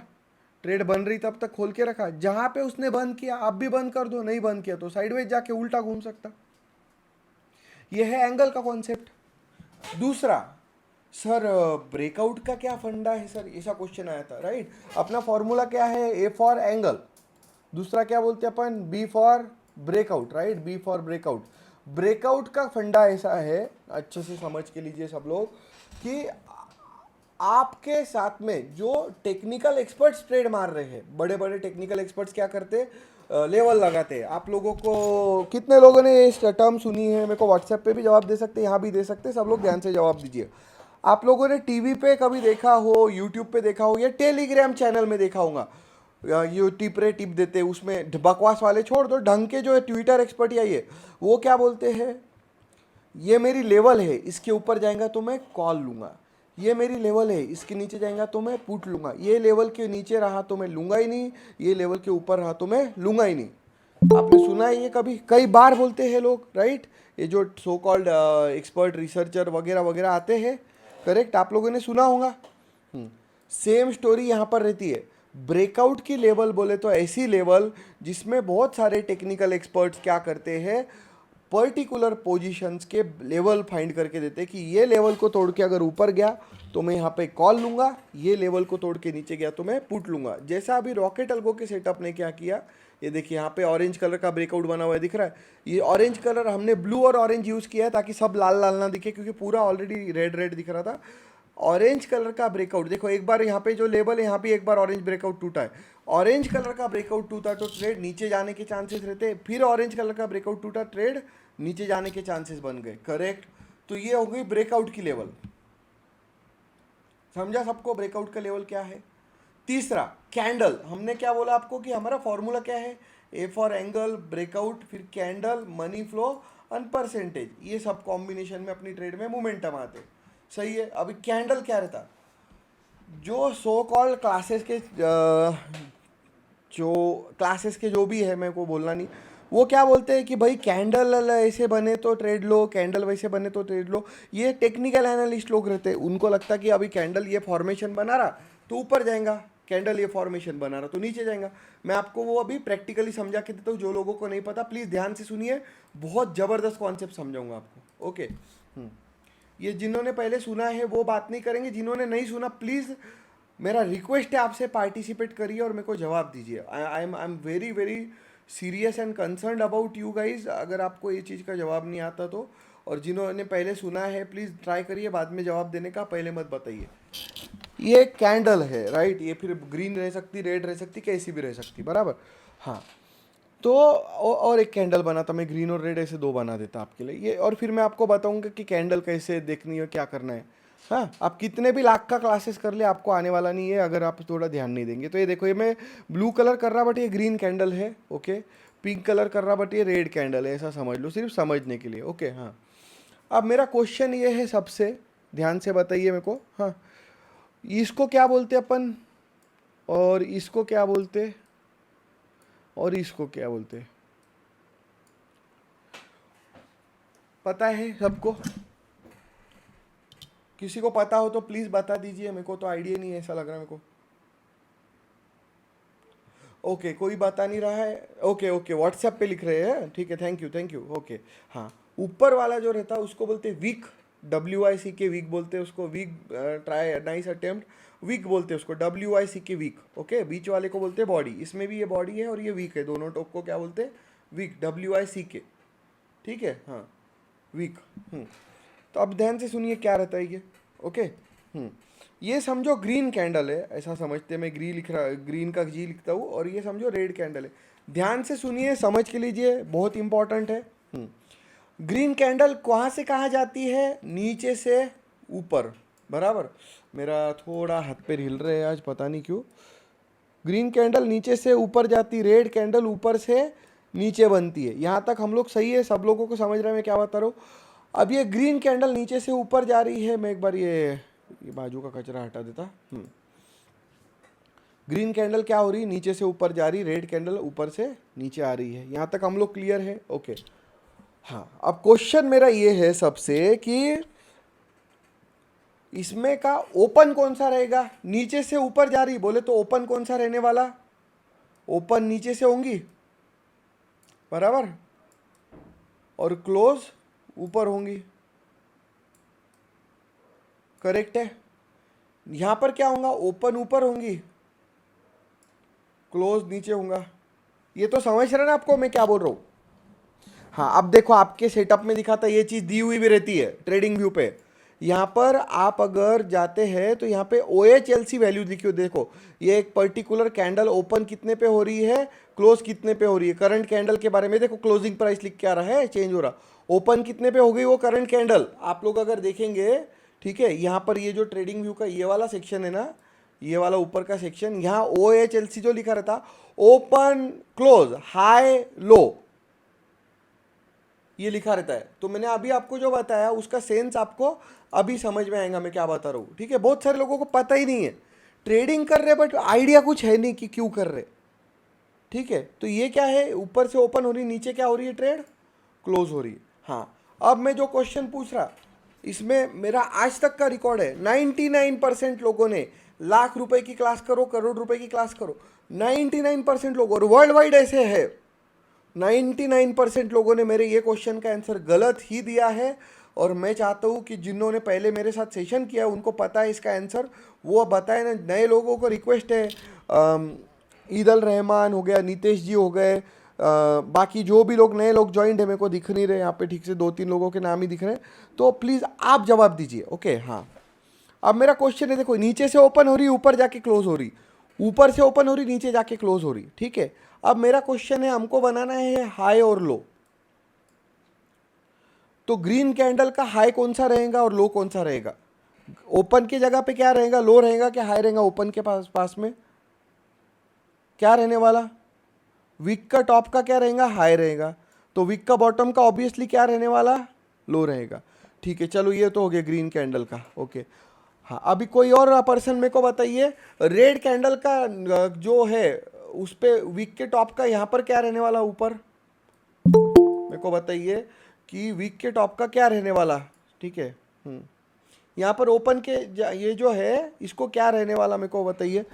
ट्रेड बन रही तब तक खोल के रखा, जहां पे उसने बंद किया आप भी बंद कर दो, नहीं बंद किया तो साइडवेज जाके उल्टा घूम सकता। यह है एंगल का कॉन्सेप्ट। दूसरा, सर ब्रेकआउट का क्या फंडा है सर, ऐसा क्वेश्चन आया था, राइट। अपना फॉर्मूला क्या है? ए फॉर एंगल, दूसरा क्या बोलते हैं अपन? B for breakout, right, B for breakout. Breakout का फंडा ऐसा है, अच्छे से समझ के लीजिए सब लोग, कि आपके साथ में जो टेक्निकल एक्सपर्ट्स ट्रेड मार रहे हैं, बड़े बड़े टेक्निकल एक्सपर्ट्स क्या करते हैं? लेवल लगाते हैं। आप लोगों को कितने लोगों ने इस टर्म सुनी है? मेरे को व्हाट्सएप पे भी जवाब दे सकते हैं, यहाँ भी दे सकते हैं, सब लोग ध्यान से जवाब दीजिए। आप लोगों ने टीवी पे कभी देखा हो, यूट्यूब पे देखा हो, या टेलीग्राम चैनल में देखा होगा, ये टिप देते हैं, उसमें बकवास वाले छोड़ दो, ढंग के जो है ट्विटर एक्सपर्ट या ये, वो क्या बोलते हैं? ये मेरी लेवल है, इसके ऊपर जाएगा तो मैं कॉल लूँगा। ये मेरी लेवल है, इसके नीचे जाएगा तो मैं पुट लूँगा। ये लेवल के नीचे रहा तो मैं लूँगा ही नहीं, ये लेवल के ऊपर रहा तो मैं लूँगा ही नहीं। आपने सुना है ये कभी? कई बार बोलते हैं लोग, राइट। ये जो सो कॉल्ड एक्सपर्ट रिसर्चर वगैरह वगैरह आते हैं, करेक्ट, आप लोगों ने सुना होगा। सेम स्टोरी यहाँ पर रहती है। ब्रेकआउट की लेवल बोले तो ऐसी लेवल जिसमें बहुत सारे टेक्निकल एक्सपर्ट्स क्या करते हैं, पर्टिकुलर पोजीशंस के लेवल फाइंड करके देते हैं कि ये लेवल को तोड़ के अगर ऊपर गया तो मैं यहाँ पे कॉल लूँगा, ये लेवल को तोड़ के नीचे गया तो मैं पुट लूँगा। जैसा अभी रॉकेट अल्गो के सेटअप ने क्या किया, ये देखिए यहाँ पे ऑरेंज कलर का ब्रेकआउट बना हुआ है, दिख रहा है। ये ऑरेंज कलर हमने ब्लू और ऑरेंज यूज़ किया है ताकि सब लाल लाल ना दिखे, क्योंकि पूरा ऑलरेडी रेड रेड दिख रहा था। ऑरेंज कलर का ब्रेकआउट देखो, एक बार यहाँ पे जो लेवल है यहाँ पे एक बार ऑरेंज ब्रेकआउट टूटा है, ऑरेंज कलर का ब्रेकआउट टूटा तो ट्रेड नीचे जाने के चांसेस रहते, फिर ऑरेंज कलर का ब्रेकआउट टूटा, ट्रेड नीचे जाने के चांसेस बन गए, करेक्ट। तो ये हो गई ब्रेकआउट की लेवल, समझा सबको ब्रेकआउट का लेवल क्या है। तीसरा कैंडल, हमने क्या बोला आपको कि हमारा फॉर्मूला क्या है, ए फॉर एंगल, ब्रेकआउट, फिर candle, money flow and percentage, ये सब कॉम्बिनेशन में अपनी ट्रेड में मोमेंटम आते, सही है। अभी कैंडल क्या रहता, जो सो कॉल्ड क्लासेस के जो भी है, मेरे को बोलना नहीं, वो क्या बोलते हैं कि भाई कैंडल ऐसे बने तो ट्रेड लो, कैंडल वैसे बने तो ट्रेड लो। ये टेक्निकल एनालिस्ट लोग रहते हैं, उनको लगता है कि अभी कैंडल ये फॉर्मेशन बना रहा तो ऊपर जाएगा, कैंडल ये फॉर्मेशन बना रहा तो नीचे जाएगा। मैं आपको वो अभी प्रैक्टिकली समझा के देता हूँ, जो लोगों को नहीं पता प्लीज़ ध्यान से सुनिए, बहुत ज़बरदस्त कॉन्सेप्ट समझाऊंगा आपको, ओके। ये जिन्होंने पहले सुना है वो बात नहीं करेंगे, जिन्होंने नहीं सुना प्लीज़ मेरा रिक्वेस्ट है आपसे पार्टिसिपेट करिए और मेरे को जवाब दीजिए। I am very very serious and concern about you guys, अगर आपको ये चीज़ का जवाब नहीं आता तो। और जिन्होंने पहले सुना है प्लीज़ ट्राई करिए बाद में जवाब देने का, पहले मत बताइए। ये कैंडल है राइट, ये फिर ग्रीन रह सकती, रेड रह सकती, कैसी भी रह सकती, बराबर। हाँ, तो और एक कैंडल बना था, मैं ग्रीन और रेड ऐसे दो बना देता आपके लिए ये, और फिर मैं आपको बताऊंगा कि कैंडल कैसे देखनी है, क्या करना है। हाँ, आप कितने भी लाख का क्लासेस कर ले आपको आने वाला नहीं है अगर आप थोड़ा ध्यान नहीं देंगे। तो ये देखो, ये मैं ब्लू कलर कर रहा बट ये ग्रीन कैंडल है, ओके। पिंक कलर कर रहा बट ये रेड कैंडल है, ऐसा समझ लो, सिर्फ समझने के लिए, ओके। हाँ, अब मेरा क्वेश्चन ये है, सबसे ध्यान से बताइए मेरे को। हाँ, इसको क्या बोलते अपन, और इसको क्या बोलते, और इसको क्या बोलते, पता है सबको? किसी को पता हो तो प्लीज बता दीजिए, मेरे को तो आइडिया नहीं है, ऐसा लग रहा है मेरे को। ओके, कोई बता नहीं रहा है, ओके ओके, व्हाट्सएप पे लिख रहे हैं, ठीक है, थैंक यू, ओके। हाँ, ऊपर वाला जो रहता है उसको बोलते हैं वीक, WIC वीक बोलते हैं उसको, weak try nice attempt, weak बोलते हैं उसको, WIC वीक, ओके। बीच वाले को बोलते हैं बॉडी, इसमें भी ये बॉडी है और ये वीक है, दोनों टोक को क्या बोलते हैं, वीक, WIC, ठीक है। हाँ, वीक। तो अब ध्यान से सुनिए क्या रहता है ये, ओके। ये समझो ग्रीन कैंडल है, ऐसा समझते हैं, मैं ग्रीन का जी लिखता हूँ, और ये समझो रेड कैंडल है। ध्यान से सुनिए, समझ के लीजिए, बहुत इंपॉर्टेंट है। ग्रीन कैंडल कहाँ से कहाँ जाती है, नीचे से ऊपर, बराबर। मेरा थोड़ा हाथ पैर हिल रहे हैं आज, पता नहीं क्यों। ग्रीन कैंडल नीचे से ऊपर जाती, रेड कैंडल ऊपर से नीचे बनती है। यहाँ तक हम लोग सही है, सब लोगों को समझ रहे हैं मैं क्या बता रहा हूँ। अब ये ग्रीन कैंडल नीचे से ऊपर जा रही है, मैं एक बार ये बाजू का कचरा हटा देता। ग्रीन कैंडल क्या हो रही है, नीचे से ऊपर जा रही, रेड कैंडल ऊपर से नीचे आ रही है। यहाँ तक हम लोग क्लियर है, ओके। हाँ, अब क्वेश्चन मेरा ये है सबसे कि इसमें का ओपन कौन सा रहेगा, नीचे से ऊपर जा रही बोले तो ओपन कौन सा रहने वाला, ओपन नीचे से होंगी, बराबर, और क्लोज ऊपर होंगी, करेक्ट है। यहां पर क्या होगा, ओपन ऊपर होंगी, क्लोज नीचे होगा। ये तो समझ रहे ना आपको मैं क्या बोल रहा हूं। हाँ, अब देखो आपके सेटअप में दिखा था, ये चीज दी हुई भी रहती है ट्रेडिंग व्यू पे। यहाँ पर आप अगर जाते हैं तो यहाँ पे OHLC वैल्यू लिखियो, देखो ये एक पर्टिकुलर कैंडल ओपन कितने पे हो रही है, क्लोज कितने पे हो रही है। करंट कैंडल के बारे में देखो, क्लोजिंग प्राइस लिख के आ रहा है, चेंज हो रहा, ओपन कितने पे हो गई वो करंट कैंडल, आप लोग अगर देखेंगे, ठीक है। यहाँ पर ये जो ट्रेडिंग व्यू का ये वाला सेक्शन है ना, ये वाला ऊपर का सेक्शन, यहाँ OHLC जो लिखा रहता, ओपन क्लोज हाई लो, ये लिखा रहता है। तो मैंने अभी आपको जो बताया उसका सेंस आपको अभी समझ में आएगा मैं क्या बता रहा हूँ, ठीक है। बहुत सारे लोगों को पता ही नहीं है, ट्रेडिंग कर रहे बट आइडिया कुछ है नहीं कि क्यों कर रहे, ठीक है। तो ये क्या है, ऊपर से ओपन हो रही, नीचे क्या हो रही है, ट्रेड क्लोज हो रही है। हाँ, अब मैं जो क्वेश्चन पूछ रहा, इसमें मेरा आज तक का रिकॉर्ड है, 99% लोगों ने, लाख रुपए की क्लास करो, करोड़ रुपए की क्लास करो, 99% लोग, और वर्ल्ड वाइड ऐसे है, 99% लोगों ने मेरे ये क्वेश्चन का आंसर गलत ही दिया है, और मैं चाहता हूँ कि जिन्होंने पहले मेरे साथ सेशन किया उनको पता है इसका आंसर, वो बताए ना। नए लोगों को रिक्वेस्ट है, ईदल रहमान हो गया, नितेश जी हो गए, बाकी जो भी लोग नए लोग ज्वाइंट है, मेरे को दिख नहीं रहे यहाँ पे ठीक से, 2-3 लोगों के नाम ही दिख रहे हैं, तो प्लीज़ आप जवाब दीजिए। ओके, हाँ। अब मेरा क्वेश्चन है, देखो, नीचे से ओपन हो रही, ऊपर जाके क्लोज हो रही, ऊपर से ओपन हो रही, नीचे जाके क्लोज हो रही, ठीक है। अब मेरा क्वेश्चन है, हमको बनाना है हाई और लो। तो ग्रीन कैंडल का हाई कौन सा रहेगा और लो कौन सा रहेगा? ओपन की जगह पे क्या रहेगा, लो रहेगा क्या हाई रहेगा? ओपन के पास पास में क्या रहने वाला? विक का टॉप का क्या रहेगा, हाई रहेगा। तो विक का बॉटम का ऑब्वियसली क्या रहने वाला, लो रहेगा। ठीक है, चलो ये तो हो गया ग्रीन कैंडल का। ओके, हाँ, अभी कोई और पर्सन मेरे को बताइए, रेड कैंडल का जो है उस पे विक के टॉप का यहाँ पर क्या रहने वाला ऊपर? मेरे को बताइए कि वीक के टॉप का क्या रहने वाला। ठीक है, यहाँ पर ओपन के ये जो है इसको क्या रहने वाला, मेरे को बताइए।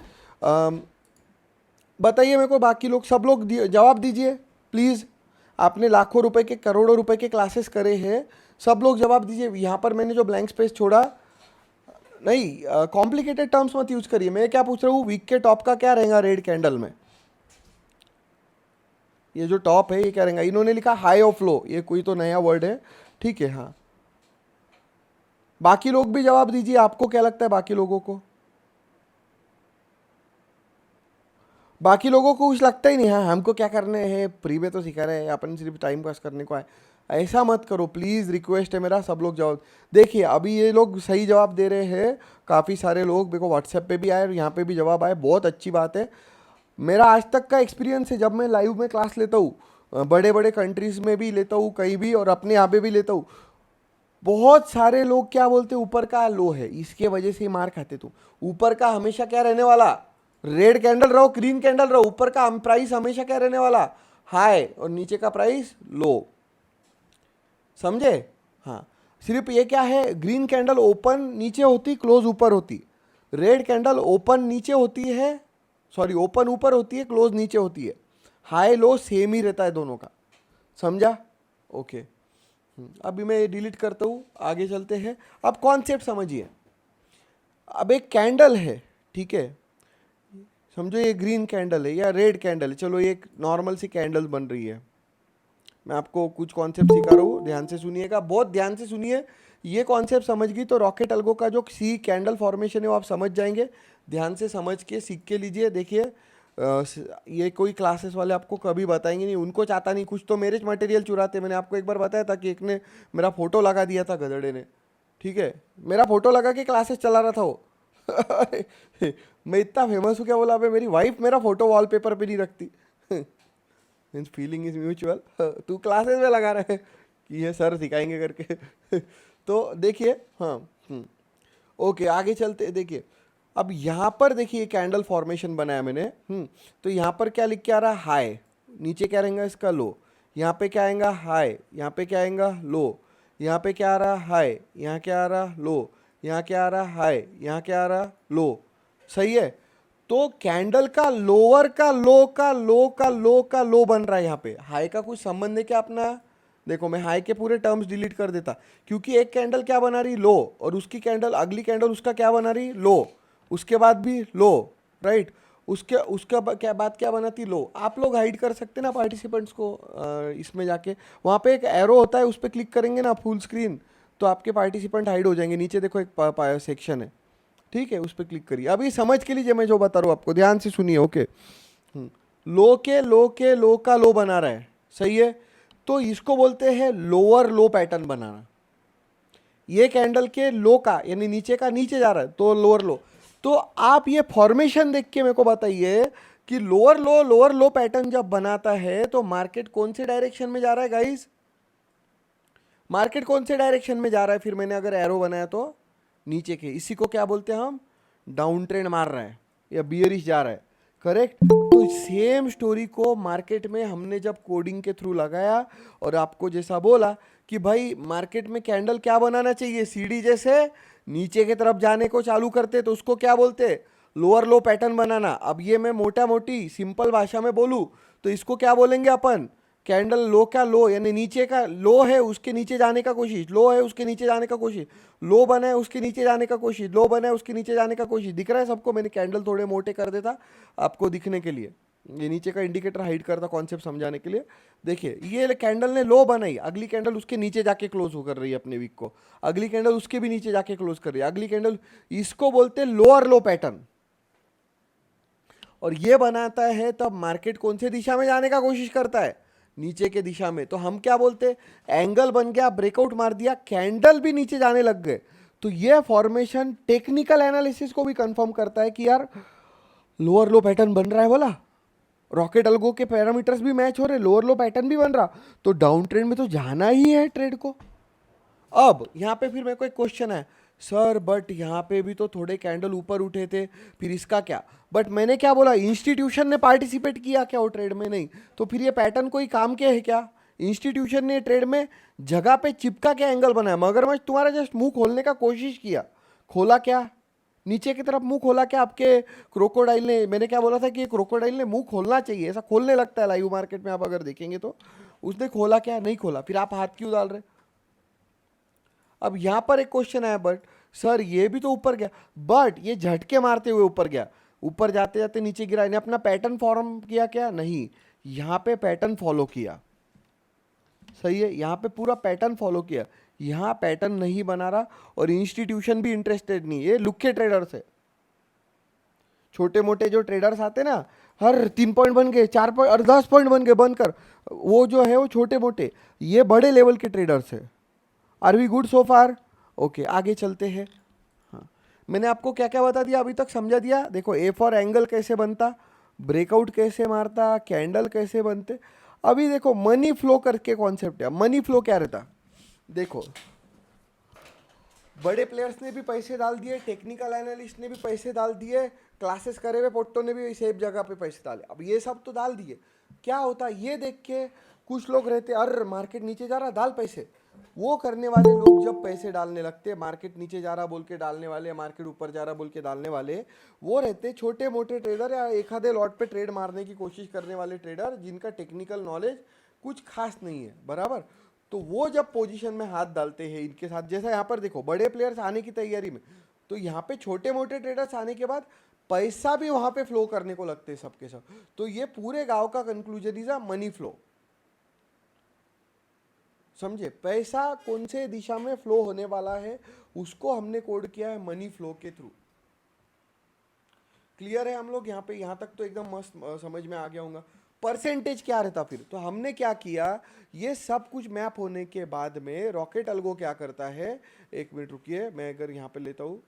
बताइए मेरे को, बाकी लोग सब लोग जवाब दीजिए प्लीज़। आपने लाखों रुपए के, करोड़ों रुपए के क्लासेस करे हैं, सब लोग जवाब दीजिए। यहाँ पर मैंने जो ब्लैंक स्पेस छोड़ा, नहीं, कॉम्प्लिकेटेड टर्म्स मत यूज करिए। मैं क्या पूछ रहा हूँ, वीक के टॉप का क्या रहेगा रेड कैंडल में? ये जो टॉप है ये क्या रहेगा? इन्होंने लिखा हाई ऑफ लो, ये कोई तो नया वर्ड है। ठीक है, हाँ, बाकी लोग भी जवाब दीजिए, आपको क्या लगता है बाकी लोगों को? बाकी लोगों को कुछ लगता ही नहीं, हाँ हमको क्या करने हैं, फ्री में तो सिखा रहे हैं, अपन सिर्फ टाइम पास करने को आए। ऐसा मत करो प्लीज़, रिक्वेस्ट है मेरा, सब लोग जवाब देखिए। अभी ये लोग सही जवाब दे रहे हैं, काफ़ी सारे लोग मेरे को व्हाट्सएप पे भी आए और यहाँ पे भी जवाब आए, बहुत अच्छी बात है। मेरा आज तक का एक्सपीरियंस है, जब मैं लाइव में क्लास लेता हूँ, बड़े बड़े कंट्रीज़ में भी लेता हूँ कहीं भी, और अपने यहाँ पे भी लेता हूँ, बहुत सारे लोग क्या बोलते हैं, ऊपर का लो है, इसके वजह से ही मार खाते तुम। ऊपर का हमेशा क्या रहने वाला, रेड कैंडल रहो, ग्रीन कैंडल रहो, ऊपर का प्राइस हमेशा क्या रहने वाला, हाई, और नीचे का प्राइस लो। समझे? हाँ, सिर्फ ये क्या है, ग्रीन कैंडल ओपन नीचे होती, क्लोज ऊपर होती। रेड कैंडल ओपन नीचे होती है, सॉरी, ओपन ऊपर होती है, क्लोज नीचे होती है। हाई लो सेम ही रहता है दोनों का। समझा? ओके, अभी मैं ये डिलीट करता हूँ, आगे चलते हैं। अब कॉन्सेप्ट समझिए। अब एक कैंडल है, ठीक है, समझो ये ग्रीन कैंडल है या रेड कैंडल है, चलो ये एक नॉर्मल सी कैंडल बन रही है। मैं आपको कुछ कॉन्सेप्ट सिखा रहा हूँ, ध्यान से सुनिएगा, बहुत ध्यान से सुनिए। ये कॉन्सेप्ट समझ गई तो रॉकेट अल्गो का जो सी कैंडल फॉर्मेशन है वो आप समझ जाएंगे। ध्यान से समझ के सीख के लीजिए। देखिए, ये कोई क्लासेस वाले आपको कभी बताएंगे नहीं, उनको चाहता नहीं, कुछ तो मेरे मटेरियल चुराते। मैंने आपको एक बार बताया था कि एक ने मेरा फोटो लगा दिया था, गधड़े ने। ठीक है, मेरा फोटो लगा के क्लासेस चला रहा था वो। मैं इतना फेमस हूँ क्या, बोला अबे मेरी वाइफ मेरा फोटो वॉलपेपर पे नहीं रखती। Means feeling is mutual. तू क्लासेस में लगा रहे हैं कि ये सर सिखाएंगे करके। तो देखिए, हाँ, ओके, आगे चलते। देखिए, अब यहाँ पर देखिए कैंडल फॉर्मेशन बनाया मैंने। तो यहाँ पर क्या लिख के आ रहा है, हाई, नीचे क्या रहेगा इसका, लो। यहाँ पे क्या आएगा, हाई, यहाँ पे क्या आएगा, लो। यहाँ पे क्या आ रहा, हाई, यहाँ क्या आ रहा, लो। यहाँ क्या आ रहा, हाई, यहाँ क्या आ रहा, लो। सही है। तो कैंडल का लोअर का लो का लो का लो का लो बन रहा है यहाँ पे। हाई का कुछ संबंध है क्या अपना? देखो, मैं हाई के पूरे टर्म्स डिलीट कर देता, क्योंकि एक कैंडल क्या बना रही, लो, और उसकी कैंडल, अगली कैंडल उसका क्या बना रही, लो, उसके बाद भी लो, राइट। उसका क्या बात क्या बनाती, लो। आप लोग हाइड कर सकते ना पार्टिसिपेंट्स को, इसमें जाके वहाँ पे एक एरो होता है, उस पर क्लिक करेंगे ना फुल स्क्रीन, तो आपके पार्टिसिपेंट हाइड हो जाएंगे। नीचे देखो एक सेक्शन है, ठीक है, उस पर क्लिक करिए। अभी समझ के लीजिए, मैं जो बता रहा हूँ आपको, ध्यान से सुनिए। ओके, लो के लो के लो का लो बना रहा है, सही है। तो इसको बोलते हैं लोअर लो पैटर्न बनाना। ये कैंडल के लो का, यानी नीचे का नीचे जा रहा है, तो लोअर लो। तो आप ये फॉर्मेशन देख के मेरे को बताइए कि लोअर लो पैटर्न जब बनाता है तो मार्केट कौन से डायरेक्शन में जा रहा है गाइस? मार्केट कौन से डायरेक्शन में जा रहा है? फिर मैंने अगर एरो बनाया तो नीचे के, इसी को क्या बोलते हैं हम, डाउन ट्रेंड मार रहा है या बियरिश जा रहा है, करेक्ट। तो सेम स्टोरी को मार्केट में हमने जब कोडिंग के थ्रू लगाया और आपको जैसा बोला कि भाई मार्केट में कैंडल क्या बनाना चाहिए, सीढ़ी जैसे नीचे की तरफ जाने को चालू करते, तो उसको क्या बोलते, लोअर लो पैटर्न बनाना। अब ये मैं मोटा मोटी सिंपल भाषा में बोलूँ तो इसको क्या बोलेंगे अपन, कैंडल लो का लो यानी नीचे का लो है उसके नीचे जाने का कोशिश, लो है उसके नीचे जाने का कोशिश, लो बना है उसके नीचे जाने का कोशिश, लो बना है उसके नीचे जाने का कोशिश। दिख रहा है सबको? मैंने कैंडल थोड़े मोटे कर देता आपको दिखने के लिए, ये नीचे का इंडिकेटर हाइड करता कॉन्सेप्ट समझाने के लिए। देखिए ये कैंडल ने लो बनाई, अगली कैंडल उसके नीचे जाके क्लोज हो कर रही है अपने वीक को, अगली कैंडल उसके भी नीचे जाके क्लोज कर रही है, अगली कैंडल, इसको बोलते हैं लोअर लो पैटर्न। और ये बनाता है तब मार्केट कौन से दिशा में जाने का कोशिश करता है, नीचे के दिशा में। तो हम क्या बोलते हैं, एंगल बन गया, ब्रेकआउट मार दिया, कैंडल भी नीचे जाने लग गए, तो ये फॉर्मेशन टेक्निकल एनालिसिस को भी कंफर्म करता है कि यार लोअर लो पैटर्न बन रहा है। बोला रॉकेट अल्गो के पैरामीटर्स भी मैच हो रहे, लोअर लो पैटर्न भी बन रहा, तो डाउन ट्रेंड में तो जाना ही है ट्रेड को। अब यहाँ पे फिर मेरे को एक क्वेश्चन है, सर बट यहाँ पे भी तो थोड़े कैंडल ऊपर उठे थे, फिर इसका क्या? बट मैंने क्या बोला, इंस्टीट्यूशन ने पार्टिसिपेट किया क्या वो ट्रेड में? नहीं, तो फिर ये पैटर्न कोई काम के है क्या? इंस्टीट्यूशन ने ट्रेड में जगह पे चिपका के एंगल बनाया, मगरमच्छ तुम्हारा जस्ट मुंह खोलने का कोशिश किया, खोला क्या? नीचे की तरफ मुंह खोला क्या आपके क्रोकोडाइल ने? मैंने क्या बोला था कि क्रोकोडाइल ने मुंह खोलना चाहिए, ऐसा खोलने लगता है लाइव मार्केट में, आप अगर देखेंगे तो। उसने खोला क्या? नहीं खोला, फिर आप हाथ क्यों डाल रहे? अब यहां पर एक क्वेश्चन आया, बट सर ये भी तो ऊपर गया, बट ये झटके मारते हुए ऊपर गया, ऊपर जाते जाते नीचे गिरा, इन्हें अपना पैटर्न फॉर्म किया क्या? नहीं, यहां पे पैटर्न फॉलो किया, सही है, यहां पे पूरा पैटर्न फॉलो किया, यहां पैटर्न नहीं बना रहा, और इंस्टीट्यूशन भी इंटरेस्टेड नहीं, ये लुक्के ट्रेडर्स है। छोटे मोटे जो ट्रेडर्स आते ना, हर 3 पॉइंट बन गए, 4 पॉइंट और 10 पॉइंट बन गए बनकर, वो जो है वो छोटे मोटे, ये बड़े लेवल के ट्रेडर्स है। Are we good so far? Okay, आगे चलते हैं। हाँ, मैंने आपको क्या क्या बता दिया अभी तक, समझा दिया? देखो ए फॉर एंगल कैसे बनता, ब्रेकआउट कैसे मारता, कैंडल कैसे बनते। अभी देखो मनी फ्लो करके कॉन्सेप्ट है। मनी फ्लो क्या रहता, देखो बड़े प्लेयर्स ने भी पैसे डाल दिए, टेक्निकल एनालिस्ट ने भी पैसे डाल दिए, क्लासेस करे हुए पोट्टो ने भी सेम जगह पे पैसे डाले, अब ये सब तो डाल दिए। क्या होता है ये देख के कुछ लोग रहते, अरे मार्केट नीचे जा रहा डाल पैसे, वो करने वाले लोग जब पैसे डालने लगते, मार्केट नीचे जा रहा बोल के डालने वाले, मार्केट ऊपर जा रहा बोल के डालने वाले, वो रहते छोटे मोटे ट्रेडर या एक आधे लॉट पे ट्रेड मारने की कोशिश करने वाले ट्रेडर, जिनका टेक्निकल नॉलेज कुछ खास नहीं है, बराबर। तो वो जब पोजीशन में हाथ डालते हैं इनके साथ, जैसा यहाँ पर देखो बड़े प्लेयर्स आने की तैयारी में, तो यहाँ पे छोटे मोटे ट्रेडर्स आने के बाद पैसा भी वहां पे फ्लो करने को लगते हैं सबके सब। तो ये पूरे गांव का conclusion is a money flow. समझे, पैसा कौन से दिशा में फ्लो होने वाला है उसको हमने कोड किया है मनी फ्लो के थ्रू। क्लियर है हम लोग यहाँ पे? यहाँ तक तो एकदम मस्त समझ में आ गया होगा। परसेंटेज क्या रहता फिर, तो हमने क्या किया, ये सब कुछ मैप होने के बाद में रॉकेट अल्गो क्या करता है, एक मिनट रुकिए, मैं अगर यहाँ पे लेता हूँ,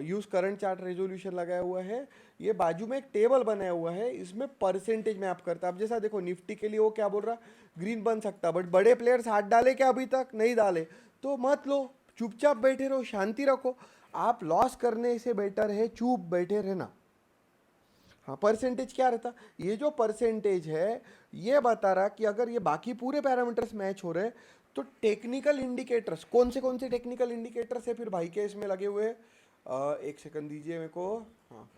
यूज करंट चार्ट रेजोल्यूशन लगाया हुआ है, ये बाजू में एक टेबल बनाया हुआ है, इसमें परसेंटेज मैप करता है। अब जैसा देखो निफ्टी के लिए वो क्या बोल रहा, ग्रीन बन सकता, बट बड़े प्लेयर्स हाथ डाले क्या? अभी तक नहीं डाले, तो मत लो, चुपचाप बैठे रहो, शांति रखो। आप लॉस करने से बेटर है चुप बैठे रहना। हाँ, परसेंटेज क्या रहता, ये जो परसेंटेज है ये बता रहा कि अगर ये बाकी पूरे पैरामीटर्स मैच हो रहे, तो टेक्निकल इंडिकेटर्स कौन से टेक्निकल इंडिकेटर्स है फिर भाई के इसमें लगे हुए? एक सेकंड दीजिए मेरे को। हाँ,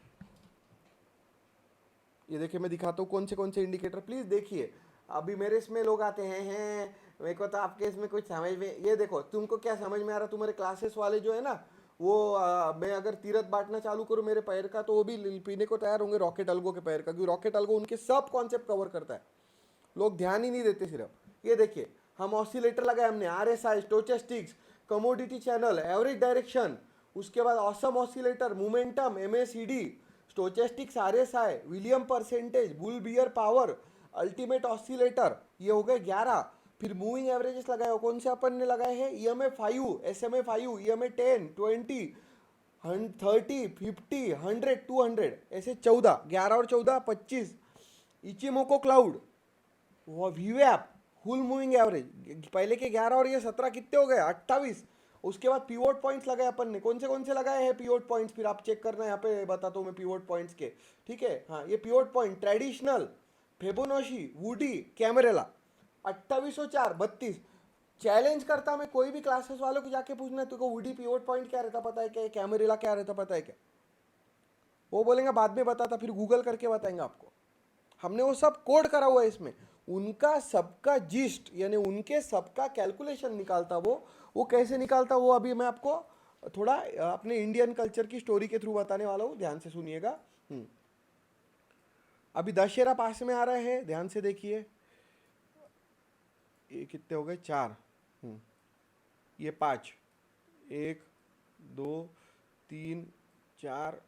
ये देखिए मैं दिखाता हूँ कौन से इंडिकेटर, प्लीज देखिए। अभी मेरे इसमें लोग आते हैं मेरे को तो आपके इसमें कुछ समझ में, ये देखो तुमको क्या समझ में आ रहा, तुम्हारे क्लासेस वाले जो है ना, वो मैं अगर तीरथ बांटना चालू करूँ मेरे पैर का, तो वो भी पीने को तैयार होंगे रॉकेट अल्गो के पैर का, क्योंकि रॉकेट अल्गो उनके सब कॉन्सेप्ट कवर करता है, लोग ध्यान ही नहीं देते सिर्फ। ये देखिए हम ऑसिलेटर लगाए हमने, RSI, stochastics, commodity channel, average direction, उसके बाद awesome oscillator, momentum, MACD, stochastics, RSI, William percentage, bull bear power, ultimate oscillator, ये हो गए 11। फिर मूविंग एवरेजेस लगाए हो, कौन से अपन ने लगाए हैं, EMA 5, SMA 5, EMA 10, 20, 30, 50, 100, 200, ऐसे 14, 11 और 14, 25। इचिमोको क्लाउड, वो वीवैप, फुल मूविंग एवरेज, पहले के 11 और ये 17 कितने हो गए, 28। उसके बाद पीवोट पॉइंट्स लगाए अपन ने, कौन से लगाए हैं पीवोट पॉइंट्स, फिर आप चेक करना, यहाँ पे बताता हूँ मैं पीवोट पॉइंट्स के, ठीक है। हाँ, ये pivot point traditional, Fibonacci, Woodie, Camarilla, 2804, 32। Challenge करता मैं कोई भी क्लासेस वालों को जाके पूछना है तुमको वुडी पीवोट पॉइंट क्या रहता पता है क्या, कैमरेला क्या रहता पता है क्या, वो बोलेंगे बाद में बताता, फिर गूगल करके बताएंगे आपको। हमने वो सब कोड करा हुआ है इसमें, उनका सबका जिस्ट यानी उनके सबका कैलकुलेशन निकालता वो कैसे निकालता वो अभी मैं आपको थोड़ा अपने इंडियन कल्चर की स्टोरी के थ्रू बताने वाला हूँ, ध्यान से सुनिएगा। अभी दशहरा पास में आ रहा है, ध्यान से देखिए। ये कितने हो गए? 4, ये 5, 1 2 3 4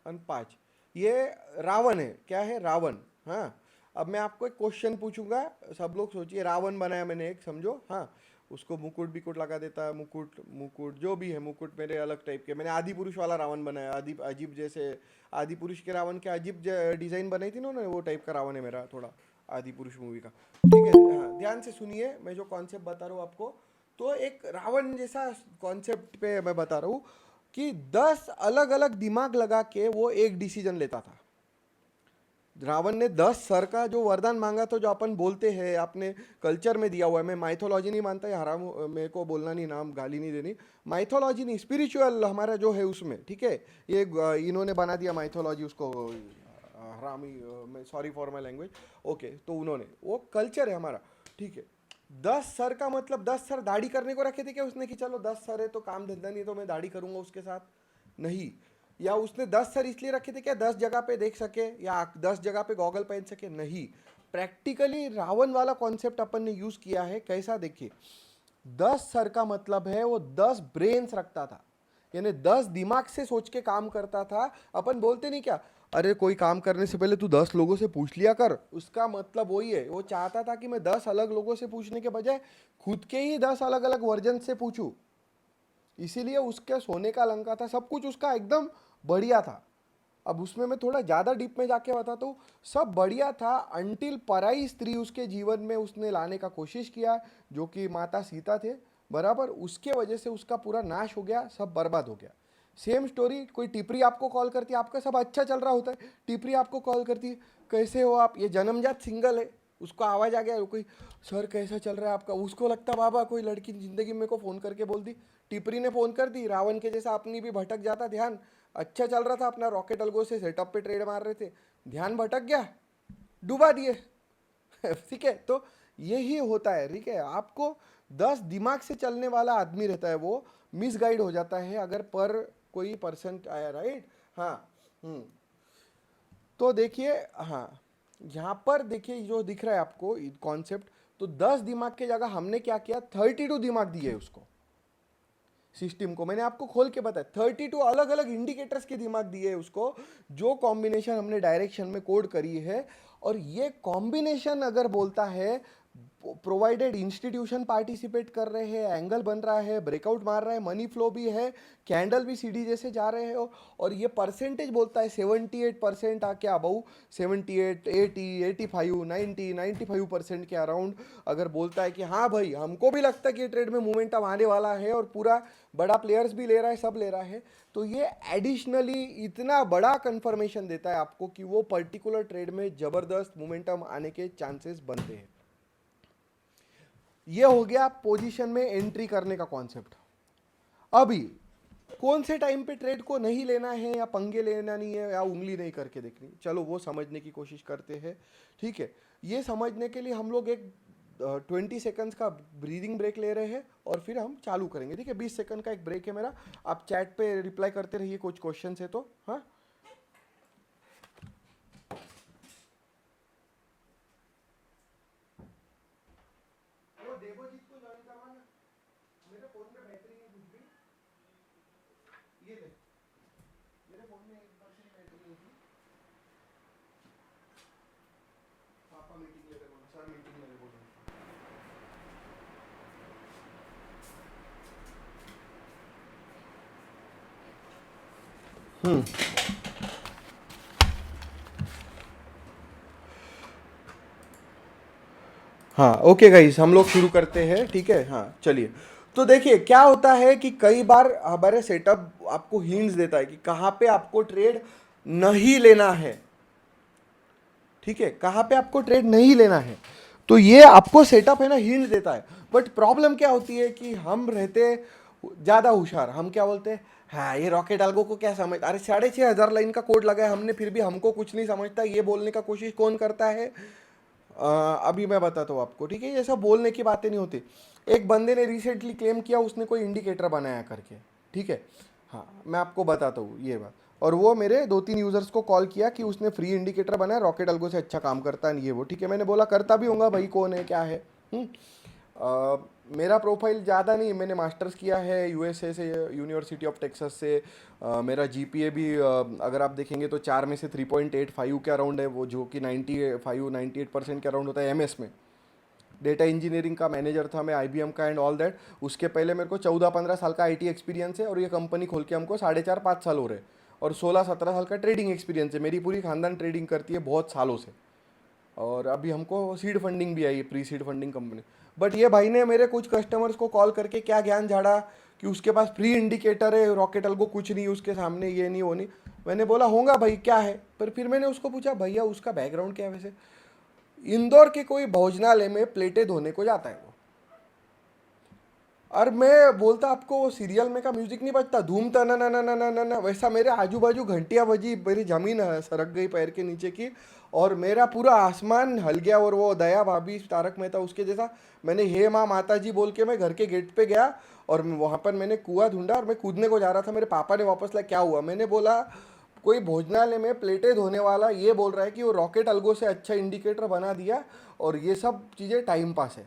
और 5, ये रावण है। क्या है? रावण। हाँ, अब मैं आपको एक क्वेश्चन पूछूंगा, सब लोग सोचिए। रावण बनाया मैंने एक, समझो। हाँ, उसको मुकुट बिकुट लगा देता है, मुकुट मुकुट जो भी है, मुकुट मेरे अलग टाइप के। मैंने आदि पुरुष वाला रावण बनाया, आदि अजीब जैसे आदि पुरुष के रावण के अजीब डिजाइन बनाई थी ना उन्होंने, वो टाइप का रावण है मेरा थोड़ा, आदि पुरुष मूवी का। ठीक है, हाँ ध्यान से सुनिए मैं जो कॉन्सेप्ट बता रहा हूँ आपको। तो एक रावण जैसा कॉन्सेप्ट पे मैं बता रहा हूँ कि 10 अलग अलग दिमाग लगा के वो एक डिसीजन लेता था। रावण ने 10 सर का जो वरदान मांगा था, जो अपन बोलते हैं, अपने कल्चर में दिया हुआ है। मैं माइथोलॉजी नहीं मानता, ये हराम, मेरे को बोलना नहीं, नाम गाली नहीं देनी। माइथोलॉजी नहीं, स्पिरिचुअल हमारा जो है उसमें, ठीक है। ये इन्होंने बना दिया माइथोलॉजी उसको, हरामी, sorry for my language. Okay, तो उन्होंने, वो कल्चर है हमारा, ठीक है। 10 सर का मतलब 10 सर दाढ़ी करने को रखे थे क्या उसने कि चलो 10 सर है तो काम धंधा नहीं है तो मैं दाढ़ी करूंगा उसके साथ? नहीं। या उसने 10 सर इसलिए रखे थे क्या 10 जगह पे देख सके या 10 जगह पे गॉगल पहन सके? नहीं। प्रैक्टिकली रावण वाला कॉन्सेप्ट अपन ने यूज किया है। कैसा? देखिए, 10 सर का मतलब है वो 10 ब्रेन्स रखता था, यानी 10 दिमाग से सोच के काम करता था। अपन बोलते नहीं क्या, अरे कोई काम करने से पहले तू 10 लोगों से पूछ लिया कर, उसका मतलब वही है। वो चाहता था कि मैं 10 अलग लोगों से पूछने के बजाय खुद के ही 10 अलग अलग वर्जन से पूछूं। इसीलिए उसके सोने का लंका था, सब कुछ उसका एकदम बढ़िया था। अब उसमें मैं थोड़ा ज़्यादा डीप में जाके बताता हूँ। सब बढ़िया था अंटिल पराई स्त्री उसके जीवन में उसने लाने का कोशिश किया, जो कि माता सीता थे, बराबर। उसके वजह से उसका पूरा नाश हो गया, सब बर्बाद हो गया। सेम स्टोरी, कोई टिपरी आपको कॉल करती है, आपका सब अच्छा चल रहा होता है, टिपरी आपको कॉल करती है, कैसे हो आप? ये जन्मजात सिंगल है, उसको आवाज़ आ गया, कोई सर कैसा चल रहा है आपका? उसको लगता बाबा कोई लड़की जिंदगी में को फ़ोन करके बोल दी, टिपरी ने फ़ोन कर दी। रावण के जैसा अपनी भी भटक जाता ध्यान। अच्छा चल रहा था अपना, रॉकेट अलगो से सेटअप पे ट्रेड मार रहे थे, ध्यान भटक गया, डुबा दिए। ठीक है, तो यही होता है, ठीक है। आपको 10 दिमाग से चलने वाला आदमी रहता है, वो मिसगाइड हो जाता है अगर पर कोई परसेंट आया, राइट। हाँ। तो देखिए, हाँ, यहाँ पर देखिए जो दिख रहा है आपको कॉन्सेप्ट, तो 10 दिमाग के जगह हमने क्या किया, 32 दिमाग दिए उसको, सिस्टम को। मैंने आपको खोल के बताया, 32 अलग अलग इंडिकेटर्स के दिमाग दिए उसको, जो कॉम्बिनेशन हमने डायरेक्शन में कोड करी है। और ये कॉम्बिनेशन अगर बोलता है, प्रोवाइडेड इंस्टीट्यूशन पार्टिसिपेट कर रहे हैं, एंगल बन रहा है, ब्रेकआउट मार रहा है, मनी फ्लो भी है, कैंडल भी सीढ़ी जैसे जा रहे हो, और ये परसेंटेज बोलता है 78% आके अबव, 78, 80, 85, 90, 95% के अराउंड अगर बोलता है कि हाँ भाई हमको भी लगता है कि ट्रेड में मोमेंटम आने वाला है और पूरा बड़ा प्लेयर्स भी ले रहा है, सब ले रहा है, तो ये एडिशनली इतना बड़ा कंफर्मेशन देता है आपको कि वो पर्टिकुलर ट्रेड में जबरदस्त मोमेंटम आने के चांसेस बनते हैं। ये हो गया पोजीशन में एंट्री करने का कॉन्सेप्ट। अभी कौन से टाइम पे ट्रेड को नहीं लेना है या पंगे लेना नहीं है या उंगली नहीं करके देखनी, चलो वो समझने की कोशिश करते हैं, ठीक है। ये समझने के लिए हम लोग एक 20 सेकंड्स का ब्रीदिंग ब्रेक ले रहे हैं और फिर हम चालू करेंगे, ठीक है। 20 सेकंड का एक ब्रेक है मेरा, आप चैट पे रिप्लाई करते रहिए कुछ क्वेश्चन है तो। हाँ, देवजीत को ज्वाइन करवाना, मेरे फोन में बैटरी नहीं कुछ भी, ये ले, मेरे फोन में 1% बैटरी नहीं थी। पापा मीटिंग लेते बोलो, सर मीटिंग लेते बोलो। हाँ ओके गाइस, हम लोग शुरू करते हैं, ठीक है। हाँ चलिए। तो देखिए क्या होता है कि कई बार हमारे सेटअप आपको हिंट्स देता है कि कहाँ पे आपको ट्रेड नहीं लेना है, ठीक है, कहाँ पे आपको ट्रेड नहीं लेना है। तो ये आपको सेटअप है ना हिंट देता है। बट प्रॉब्लम क्या होती है कि हम रहते ज़्यादा होशियार, हम क्या बोलते हैं, हाँ ये रॉकेट अल्गो को क्या समझ, अरे 6,500 लाइन का कोड लगा है हमने, फिर भी हमको कुछ नहीं समझता, ये बोलने का कोशिश कौन करता है? अभी मैं बताता हूँ आपको, ठीक है, ये सब बोलने की बातें नहीं होती। एक बंदे ने रिसेंटली क्लेम किया उसने कोई इंडिकेटर बनाया करके, ठीक है। हाँ, मैं आपको बताता हूँ ये बात। और वो मेरे 2-3 यूजर्स को कॉल किया कि उसने फ्री इंडिकेटर बनाया, रॉकेट अल्गो से अच्छा काम करता है, ये वो, ठीक है। मैंने बोला करता भी होगा भाई, कौन है क्या है। हम्म। अ, मेरा प्रोफाइल ज़्यादा नहीं, मैंने मास्टर्स किया है यूएसए से, यूनिवर्सिटी ऑफ टेक्सास से। मेरा जीपीए भी अगर आप देखेंगे तो 4 में से 3.85 के अराउंड है, वो जो कि 98% के अराउंड होता है एमएस में। डेटा इंजीनियरिंग का मैनेजर था मैं आईबीएम का एंड ऑल दैट। उसके पहले मेरे को 14-15 साल का आईटी एक्सपीरियंस है, और ये कंपनी खोल के हमको 4.5-5 साल हो रहे हैं। और 16-17 साल का ट्रेडिंग एक्सपीरियंस है, मेरी पूरी खानदान ट्रेडिंग करती है बहुत सालों से। और अभी हमको सीड फंडिंग भी आई है, pre seed funding company. But ये भाई ने मेरे कुछ कस्टमर्स को कॉल करके क्या ज्ञान झाड़ा कि उसके पास फ्री इंडिकेटर है, रॉकेट अल्गो कुछ नहीं उसके सामने, ये नहीं वो नहीं। मैंने बोला होगा भाई क्या है, पर फिर मैंने उसको पूछा भैया उसका बैकग्राउंड क्या है वैसे। इंदौर के कोई भोजनालय में प्लेटें धोने को जाता है वो। और मैं बोलता आपको वो सीरियल में का म्यूजिक नहीं बजता, धूम तना ना ना ना ना ना ना, वैसा मेरे आजू बाजू घंटियां बजी, मेरी जमीन सरक गई पैर के नीचे की। और मेरा पूरा आसमान हल गया। और वो दया भाभी तारक मेहता उसके जैसा, मैंने हे माँ माता जी बोल के मैं घर के गेट पे गया। और वहाँ पर मैंने कुआं ढूंढा और मैं कूदने को जा रहा था, मेरे पापा ने वापस ला क्या हुआ, मैंने बोला कोई भोजनालय में प्लेटें धोने वाला ये बोल रहा है कि वो रॉकेट अल्गो से अच्छा इंडिकेटर बना दिया, और ये सब चीज़ें टाइम पास है।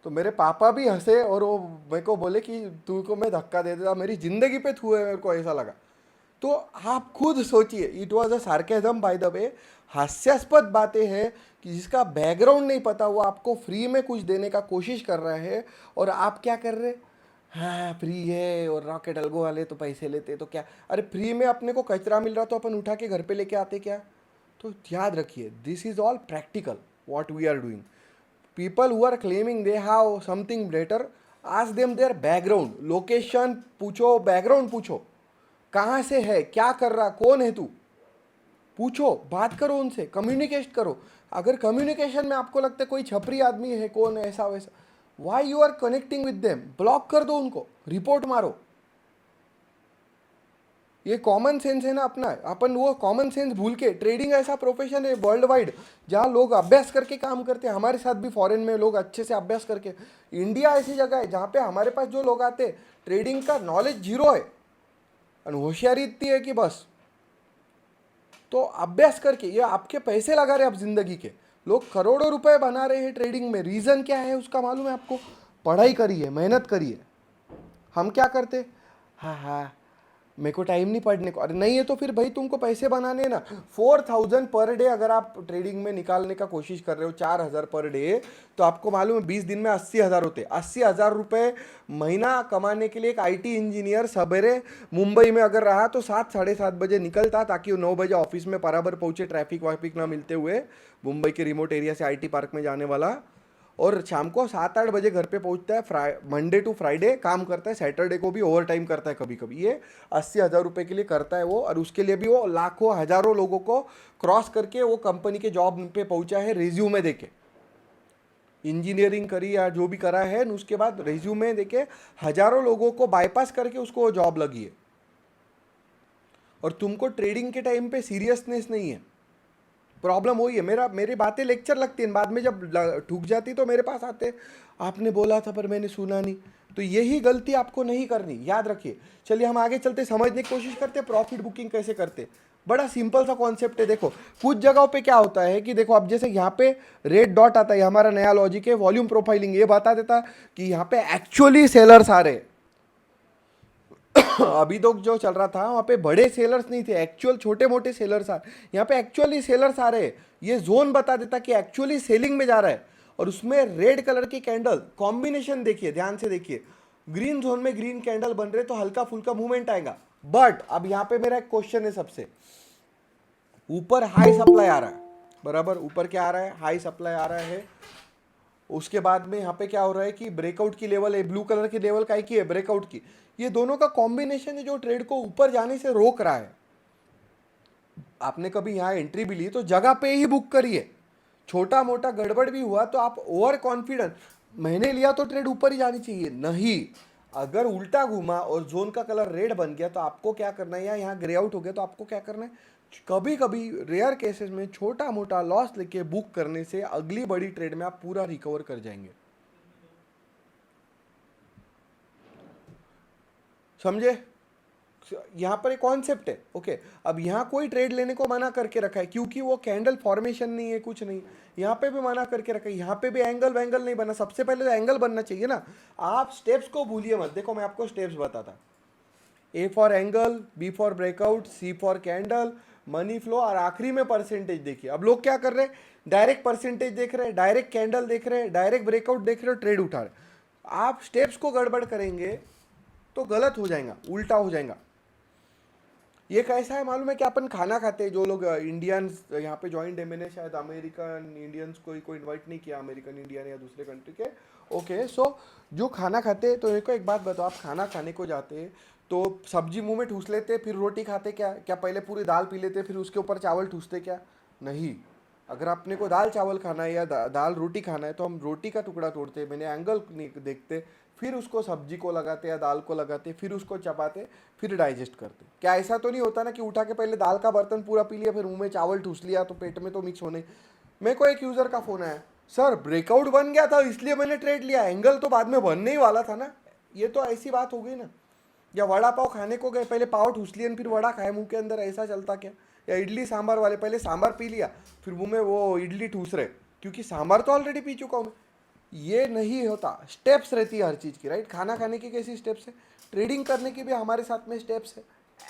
तो मेरे पापा भी हंसे और वो मेरे को बोले कि तू को मैं धक्का दे देता, मेरी जिंदगी पे थू है, मेरे को ऐसा लगा। तो आप खुद सोचिए, it was a sarcasm by the way, हास्यास्पद बातें हैं कि जिसका बैकग्राउंड नहीं पता, वो आपको फ्री में कुछ देने का कोशिश कर रहा है, और आप क्या कर रहे, हाँ फ्री है और रॉकेट अल्गो वाले तो पैसे लेते तो क्या। अरे फ्री में अपने को कचरा मिल रहा तो अपन उठा के घर पे लेके आते क्या। तो याद रखिए, this is all practical what we are doing. people who are claiming they have something better, ask them their background, location पूछो, बैकग्राउंड पूछो, कहाँ से है, क्या कर रहा, कौन है तू, पूछो, बात करो उनसे, कम्युनिकेट करो। अगर कम्युनिकेशन में आपको लगता है कोई छपरी आदमी है, कौन है ऐसा वैसा, why you are connecting with them, block कर दो उनको, रिपोर्ट मारो। ये कॉमन सेंस है ना अपना, अपन वो कॉमन सेंस भूल के, ट्रेडिंग ऐसा प्रोफेशन है वर्ल्ड वाइड जहाँ लोग अभ्यास करके काम करते हैं। हमारे साथ भी फॉरेन में लोग अच्छे से अभ्यास करके, इंडिया ऐसी जगह है जहाँ पे हमारे पास जो लोग आते हैं ट्रेडिंग का नॉलेज जीरो है, और होशियारी इतनी है कि बस। तो अभ्यास करके, ये आपके पैसे लगा रहे हैं आप जिंदगी के, लोग करोड़ों रुपए बना रहे हैं ट्रेडिंग में, रीज़न क्या है उसका मालूम है आपको, पढ़ाई करिए, मेहनत करिए। हम क्या करते, हाँ हाँ मेरे को टाइम नहीं पढ़ने को, अरे नहीं है तो फिर भाई तुमको पैसे बनाने हैं ना। 4,000 पर डे अगर आप ट्रेडिंग में निकालने का कोशिश कर रहे हो, 4,000 पर डे, तो आपको मालूम है 20 दिन में 80,000 होते, 80,000 रुपये महीना कमाने के लिए एक आईटी इंजीनियर सवेरे मुंबई में अगर रहा तो 7-7:30 बजे निकलता, ताकि वो 9 बजे ऑफिस में बराबर पहुंचे, ट्रैफिक वाफिक ना मिलते हुए, मुंबई के रिमोट एरिया से आईटी पार्क में जाने वाला। और शाम को 7-8 बजे घर पे पहुंचता है, मंडे टू फ्राइडे काम करता है, सैटरडे को भी ओवर टाइम करता है कभी कभी। ये 80,000 रुपये के लिए करता है वो, और उसके लिए भी वो लाखों हजारों लोगों को क्रॉस करके वो कंपनी के जॉब पे पहुंचा है, रेज्यूमे देके, इंजीनियरिंग करी या जो भी करा है, उसके बाद रेज्यूमे देके हजारों लोगों को बाईपास करके उसको वो जॉब लगी है। और तुमको ट्रेडिंग के टाइम पे सीरियसनेस नहीं है, प्रॉब्लम वही है। मेरी बातें लेक्चर लगती हैं, बाद में जब ठुक जाती तो मेरे पास आते, आपने बोला था पर मैंने सुना नहीं। तो यही गलती आपको नहीं करनी, याद रखिए। चलिए हम आगे चलते, समझने की कोशिश करते प्रॉफिट बुकिंग कैसे करते। बड़ा सिंपल सा कॉन्सेप्ट है। देखो कुछ जगहों पे क्या होता है कि देखो, अब जैसे यहाँ पे रेड डॉट आता है, हमारा नया लॉजिक है वॉल्यूम प्रोफाइलिंग, ये बता देता कि यहाँ पे एक्चुअली सेलर्स आ रहे हैं। अभी तो जो चल रहा था वहाँ पे बड़े सेलर्स नहीं थे, एक्चुअल छोटे मोटे सेलर्स आ, यहाँ पे एक्चुअली सेलर्स आ रहे हैं। ये जोन बता देता कि एक्चुअली सेलिंग में जा रहा है। और उसमें रेड कलर की कैंडल कॉम्बिनेशन देखिए, ध्यान से देखिए, ग्रीन जोन में ग्रीन कैंडल बन रहे तो हल्का फुल्का मूवमेंट आएगा। बट अब यहाँ पे मेरा एक क्वेश्चन है, सबसे ऊपर हाई सप्लाई आ रहा है, बराबर, ऊपर क्या आ रहा है, हाई सप्लाई आ रहा है। उसके बाद में यहाँ पे क्या हो रहा है कि ब्रेकआउट की लेवल है, ब्लू कलर की लेवल काय की है, ब्रेकआउट की। ये दोनों का कॉम्बिनेशन है जो ट्रेड को ऊपर जाने से रोक रहा है। आपने कभी यहाँ एंट्री भी ली तो जगह पे ही बुक करिए, छोटा मोटा गड़बड़ भी हुआ तो आप ओवर कॉन्फिडेंस, मैंने लिया तो ट्रेड ऊपर ही जानी चाहिए, नहीं। अगर उल्टा घूमा और जोन का कलर रेड बन गया तो आपको क्या करना है, या यहाँ ग्रे आउट हो गया तो आपको क्या करना है, कभी कभी रेयर केसेस में छोटा मोटा लॉस लेके बुक करने से अगली बड़ी ट्रेड में आप पूरा रिकवर कर जाएंगे। समझे? यहाँ पर एक कॉन्सेप्ट है। ओके, अब यहाँ कोई ट्रेड लेने को मना करके रखा है क्योंकि वो कैंडल फॉर्मेशन नहीं है, कुछ नहीं। यहाँ पे भी मना करके रखा है, यहाँ पे भी एंगल वैंगल नहीं बना। सबसे पहले तो एंगल बनना चाहिए ना। आप स्टेप्स को भूलिए मत। देखो मैं आपको स्टेप्स बताता। A for angle, B for breakout, C for candle, money flow, और आखिरी में परसेंटेज देखिए। अब लोग क्या कर रहे हैं, डायरेक्ट परसेंटेज देख रहे हैं, डायरेक्ट कैंडल देख रहे हैं, डायरेक्ट ब्रेकआउट देख रहे हो, ट्रेड उठा रहे। आप स्टेप्स को गड़बड़ करेंगे तो गलत हो जाएगा, उल्टा हो जाएगा। ये कैसा है मालूम है कि अपन खाना खाते हैं, जो लोग इंडियंस यहाँ पे ज्वाइंट है, मैंने शायद अमेरिकन इंडियंस को इनवाइट नहीं किया, अमेरिकन इंडियन या दूसरे कंट्री के। ओके, सो जो खाना खाते हैं, तो मेरे को एक बात बताओ, आप खाना खाने को जाते हैं तो सब्जी मुंह में ठूस लेते फिर रोटी खाते क्या? क्या पहले पूरी दाल पी लेते फिर उसके ऊपर चावल ठूसते क्या? नहीं। अगर अपने को दाल चावल खाना है या दाल रोटी खाना है तो हम रोटी का टुकड़ा तोड़ते, मैंने एंगल नहीं देखते, फिर उसको सब्जी को लगाते या दाल को लगाते, फिर उसको चबाते, फिर डाइजेस्ट करते। क्या ऐसा तो नहीं होता ना कि उठा के पहले दाल का बर्तन पूरा पी लिया फिर मुंह में चावल ठूस लिया तो पेट में तो मिक्स होने। मेरे को एक यूज़र का फ़ोन आया, सर ब्रेकआउट बन गया था इसलिए मैंने ट्रेड लिया, एंगल तो बाद में बनने ही वाला था ना। ये तो ऐसी बात हो गई ना। या वड़ा पाव खाने को गए, पहले पाव ठूस लिया फिर वड़ा खाए मुंह के अंदर, ऐसा चलता क्या? या इडली सांभर वाले पहले सांभर पी लिया फिर मुंह में वो इडली ठूस रहे, क्योंकि सांभर तो ऑलरेडी पी चुका हूँ मैं। ये नहीं होता। स्टेप्स रहती है हर चीज़ की, राइट? खाना खाने की कैसी स्टेप्स है, ट्रेडिंग करने की भी हमारे साथ में स्टेप्स है।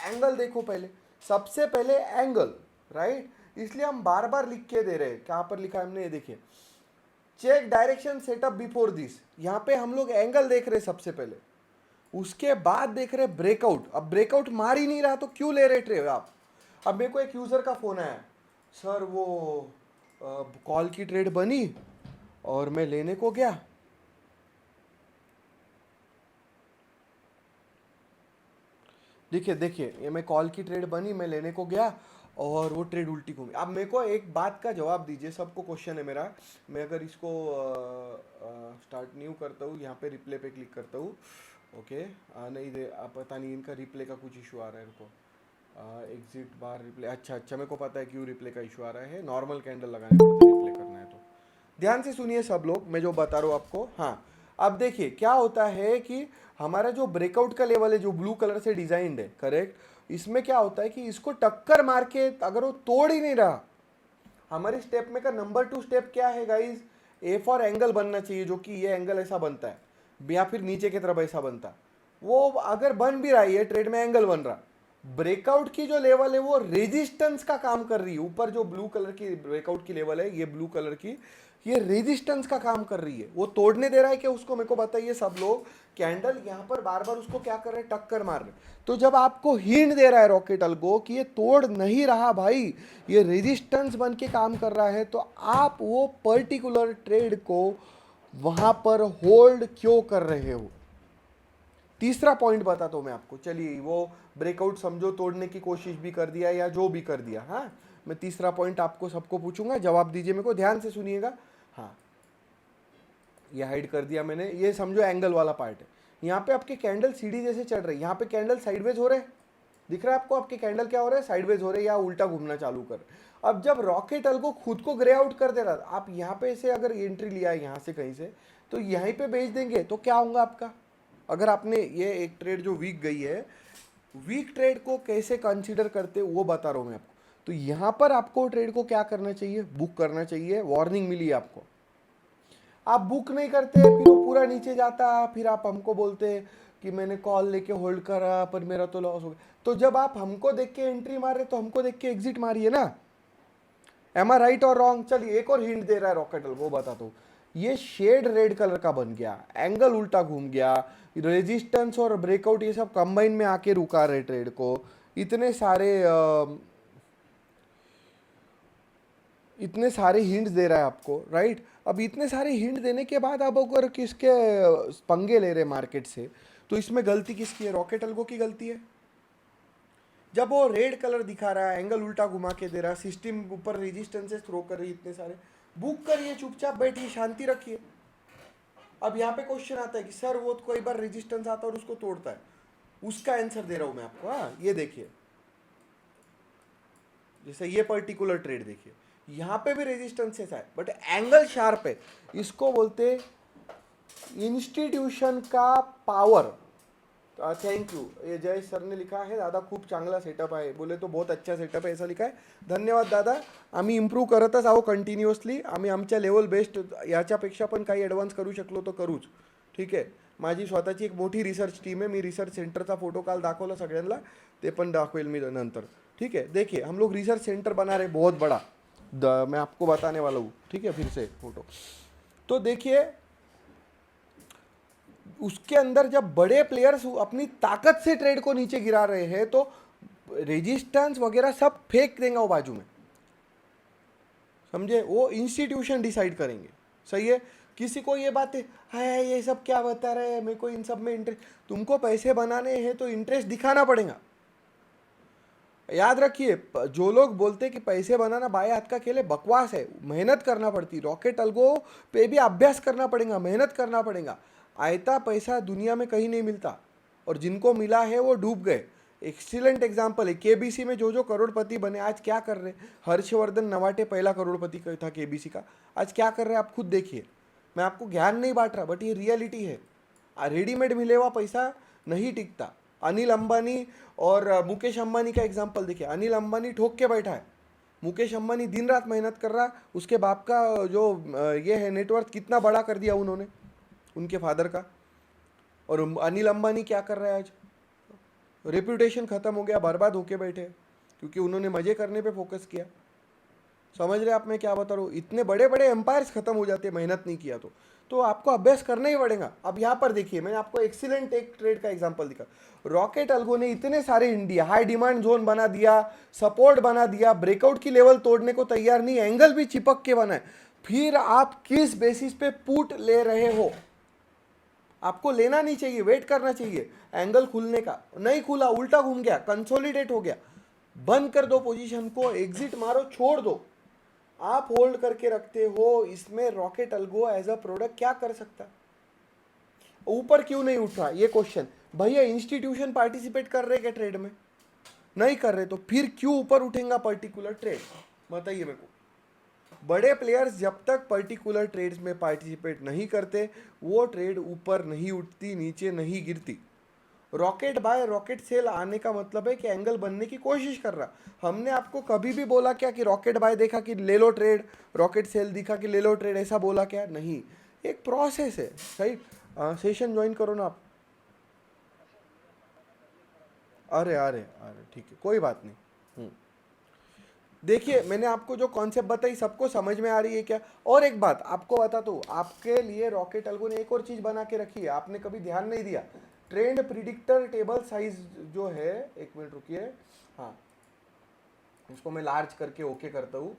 एंगल देखो पहले, सबसे पहले एंगल, राइट? इसलिए हम बार बार लिख के दे रहे हैं। कहाँ पर लिखा है हमने, ये देखिए, check direction setup before this. यहाँ पे हम लोग एंगल देख रहे हैं सबसे पहले, उसके बाद देख रहे ब्रेकआउट। अब ब्रेकआउट मार ही नहीं रहा तो क्यों ले रहे ट्रेड आप? अब मेरे को एक यूज़र का फ़ोन आया, सर वो कॉल की ट्रेड बनी और मैं लेने को गया, देखिए देखिए ये मैं कॉल की ट्रेड बनी, मैं लेने को गया और वो ट्रेड उल्टी घूमी। अब मेरे को एक बात का जवाब दीजिए, सबको क्वेश्चन है मेरा। मैं अगर इसको स्टार्ट न्यू करता हूँ, यहाँ पे रिप्ले पे क्लिक करता हूँ। ओके, नहीं दे, पता नहीं इनका रिप्ले का कुछ इशू आ रहा है इनको। एग्जिट बार रिप्ले, अच्छा अच्छा, मेरे को पता है क्यों रिप्ले का इशू आ रहा है, नॉर्मल कैंडल लगाने पड़ता है रिप्ले करना है तो। ध्यान से सुनिए सब लोग, मैं जो बता रहा हूँ आपको। हाँ, अब देखिए क्या होता है कि हमारा जो ब्रेकआउट का लेवल है, जो ब्लू कलर से डिजाइंड है, करेक्ट, इसमें क्या होता है कि इसको टक्कर मार के अगर वो तोड़ ही नहीं रहा, हमारे स्टेप में का नंबर 2 स्टेप क्या है गाइज, ए फॉर एंगल बनना चाहिए, जो कि ये एंगल ऐसा बनता है या फिर नीचे की तरफ ऐसा बनता है। वो अगर बन भी रहा है, ये ट्रेड में एंगल बन रहा, ब्रेकआउट की जो लेवल है वो रेजिस्टेंस का काम कर रही है। ऊपर जो ब्लू कलर की ब्रेकआउट की लेवल है, ये ब्लू कलर की, ये रेजिस्टेंस का काम कर रही है। वो तोड़ने दे रहा है कि उसको, मेरे को बताइए सब लोग। कैंडल यहाँ पर बार बार उसको क्या कर रहे हैं, टक्कर मार रहे। तो जब आपको हिंट दे रहा है रॉकेट अल्गो कि ये तोड़ नहीं रहा भाई, ये रेजिस्टेंस बन के काम कर रहा है, तो आप वो पर्टिकुलर ट्रेड को वहां पर होल्ड क्यों कर रहे हो? तीसरा पॉइंट बताता हूं मैं आपको। चलिए, वो ब्रेकआउट समझो तोड़ने की कोशिश भी कर दिया या जो भी कर दिया, हाँ, मैं तीसरा पॉइंट आपको सबको पूछूंगा, जवाब दीजिए मेरे को, ध्यान से सुनिएगा। हाँ, ये हाइड कर दिया मैंने, ये समझो एंगल वाला पार्ट है। यहाँ पे आपके कैंडल सीढ़ी जैसे चढ़ रहे हैं, यहाँ पे कैंडल साइडवेज हो रहे हैं, दिख रहा है आपको? आपके कैंडल क्या हो रहे हैं, साइडवेज हो रहे हैं या उल्टा घूमना चालू कर रहे हैं। अब जब रॉकेट अल्गो खुद को ग्रे आउट कर दे रहा, आप यहाँ पे से अगर एंट्री लिया है यहाँ से कहीं से, तो यहीं पे बेच देंगे तो क्या होगा आपका? अगर आपने ये एक ट्रेड जो वीक गई है, वीक ट्रेड को कैसे कंसीडर करते वो बता रहा हूँ मैं आपको। तो यहाँ पर आपको ट्रेड को क्या करना चाहिए, बुक करना चाहिए। वार्निंग मिली है आपको, आप बुक नहीं करते, फिर वो पूरा नीचे जाता, फिर आप हमको बोलते कि मैंने कॉल लेके होल्ड करा पर मेरा तो लॉस हो गया। तो जब आप हमको देख के एंट्री मार रहे तो हमको देख के एग्जिट मारिए ना। एम आई राइट और रॉन्ग? चलिए एक और हिंट दे रहा है रॉकेट, वो बताता हूँ। ये शेड रेड कलर का बन गया, एंगल उल्टा घूम गया, रेजिस्टेंस और ब्रेकआउट ये सब कंबाइन में आके रुका रहे ट्रेड को। इतने सारे हिंट्स दे रहा है आपको, राइट? अब इतने सारे हिंट देने के बाद अब अगर किसके पंगे ले रहे मार्केट से, तो इसमें गलती किसकी है? रॉकेट अल्गो की गलती है। जब वो रेड कलर दिखा रहा है, एंगल उल्टा घुमा के दे रहा है, सिस्टम ऊपर रेजिस्टेंसेस थ्रो कर रही है इतने सारे, बुक करिए, चुपचाप बैठिए, शांति रखिए। अब यहाँ पे क्वेश्चन आता है कि सर वो तो कोई बार रेजिस्टेंस आता है और उसको तोड़ता है, उसका आंसर दे रहा हूं मैं आपको। हाँ, ये देखिए, जैसे ये पर्टिकुलर ट्रेड देखिए, यहाँ पे भी रेजिस्टेंसेस है बट एंगल शार्प है, इसको बोलते इंस्टीट्यूशन का पावर। थैंक यू, ये जय सर ने लिखा है, दादा खूप चांगला सेटअप आहे, बोले तो बहुत अच्छा सेटअप आहे, ऐसा लिखा आहे, धन्यवाद दादा. आम्ही इम्प्रूव्ह करतच आहो कंटिन्युअसली, आम्ही आमच्या लेवल बेस्ट, याच्यापेक्षा पण काही ॲडव्हान्स करू शकलो तर करूच. ठीक आहे, माझी स्वतःची एक मोठी रिसर्च टीम आहे, मी रिसर्च सेंटरचा फोटो काल दाखवला सगळ्यांना, ते पण दाखवेल मी नंतर. ठीक है, देखिए हम लोग रिसर्च सेंटर बना रहे बहुत बड़ा, मैं आपको बताने वाला हूँ. ठीक है, फिर से फोटो तो देखिए, उसके अंदर जब बड़े प्लेयर्स अपनी ताकत से ट्रेड को नीचे गिरा रहे हैं तो रेजिस्टेंस वगैरह सब फेंक देंगे वो बाजू में, समझे, वो इंस्टीट्यूशन डिसाइड करेंगे. सही है, किसी को ये बात है ये सब क्या बता रहे हैं, मेरे को इन सब में इंटरेस्ट, तुमको पैसे बनाने हैं तो इंटरेस्ट दिखाना पड़ेगा. याद रखिए, जो लोग बोलते कि पैसे बनाना बाएं हाथ का खेल है, बकवास है, मेहनत करना पड़ती, रॉकेट अल्गो पे भी अभ्यास करना पड़ेगा, मेहनत करना पड़ेगा. आयता पैसा दुनिया में कहीं नहीं मिलता, और जिनको मिला है वो डूब गए. एक्सीलेंट एग्जाम्पल है, केबीसी में जो जो करोड़पति बने आज क्या कर रहे. हर्षवर्धन नवाटे पहला करोड़पति था केबीसी का, आज क्या कर रहे हैं आप खुद देखिए. मैं आपको ज्ञान नहीं बांट रहा, बट ये रियलिटी है. रेडीमेड मिले हुआ पैसा नहीं टिकता. अनिल अंबानी और मुकेश अंबानी का एग्जाम्पल देखिए, अनिल अंबानी ठोक के बैठा है, मुकेश अंबानी दिन रात मेहनत कर रहा, उसके बाप का जो ये है नेटवर्थ कितना बड़ा कर दिया उन्होंने, उनके फादर का. और अनिल अंबानी क्या कर रहा है आज, रेपुटेशन खत्म हो गया, बर्बाद होके बैठे, क्योंकि उन्होंने मजे करने पे फोकस किया. समझ रहे आप मैं क्या बता रहा हूँ, इतने बड़े बड़े एम्पायर्स खत्म हो जाते हैं मेहनत नहीं किया तो आपको अभ्यास करना ही पड़ेगा. अब यहाँ पर देखिए, मैंने आपको एक्सीलेंट एक ट्रेड का एग्जांपल दिखा. रॉकेट अल्गो ने इतने सारे इंडिया हाई डिमांड जोन बना दिया, सपोर्ट बना दिया, ब्रेकआउट की लेवल तोड़ने को तैयार नहीं, एंगल भी चिपक के बनाए, फिर आप किस बेसिस पे पुट ले रहे हो. आपको लेना नहीं चाहिए, वेट करना चाहिए एंगल खुलने का. नहीं खुला, उल्टा घूम गया, कंसोलिडेट हो गया, बंद कर दो पोजीशन को, एग्जिट मारो, छोड़ दो. आप होल्ड करके रखते हो. इसमें Rocket Algo as a product क्या कर सकता, ऊपर क्यों नहीं उठ रहा, ये क्वेश्चन. भैया इंस्टीट्यूशन पार्टिसिपेट कर रहे क्या ट्रेड में, नहीं कर रहे, तो फिर क्यों ऊपर उठेगा पर्टिकुलर ट्रेड, बताइए मेरे को. बड़े प्लेयर्स जब तक पर्टिकुलर ट्रेड्स में पार्टिसिपेट नहीं करते, वो ट्रेड ऊपर नहीं उठती, नीचे नहीं गिरती. रॉकेट बाय रॉकेट सेल आने का मतलब है कि एंगल बनने की कोशिश कर रहा. हमने आपको कभी भी बोला क्या कि रॉकेट बाय देखा कि ले लो ट्रेड, रॉकेट सेल दिखा कि ले लो ट्रेड, ऐसा बोला क्या, नहीं. एक प्रोसेस है. सही, सेशन ज्वाइन करो ना आप. अरे अरे अरे ठीक है, कोई बात नहीं. देखिए, मैंने आपको जो कॉन्सेप्ट बताई सबको समझ में आ रही है क्या. और एक बात आपको बताता हूँ, आपके लिए रॉकेट अल्गो ने एक और चीज़ बना के रखी है, आपने कभी ध्यान नहीं दिया. ट्रेंड प्रिडिक्टर टेबल साइज जो है, एक मिनट रुकिए, हाँ इसको मैं लार्ज करके ओके करता हूँ.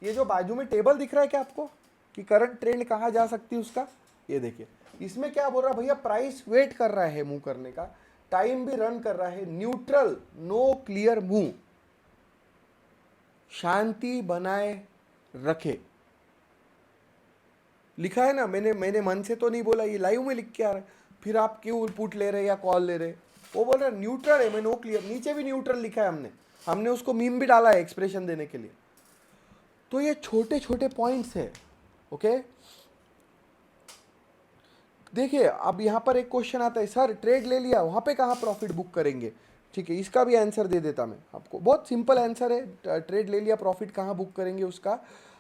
ये जो बाजू में टेबल दिख रहा है क्या आपको, कि करंट ट्रेंड कहाँ जा सकती है उसका, ये देखिए. इसमें क्या बोल रहा है भैया, प्राइस वेट कर रहा है मूव करने का, टाइम भी रन कर रहा है, न्यूट्रल, नो क्लियर मूव, शांति बनाए रखे, लिखा है ना. मैंने मन से तो नहीं बोला, ये लाइव में लिख के आ रहा है. फिर आप क्यों पुट ले रहे या कॉल ले रहे, वो बोल रहे न्यूट्रल है, मैं नो क्लियर, नीचे भी न्यूट्रल लिखा है, हमने उसको मीम भी डाला है एक्सप्रेशन देने के लिए. तो ये छोटे छोटे पॉइंट्स है. ओके, देखिए अब यहाँ पर एक क्वेश्चन आता है, सर ट्रेड ले लिया, वहाँ पे कहाँ प्रॉफिट बुक करेंगे. ठीक है, इसका भी आंसर दे देता मैं आपको, बहुत सिंपल आंसर है. ट्रेड ले लिया, प्रॉफिट कहाँ बुक करेंगे उसका.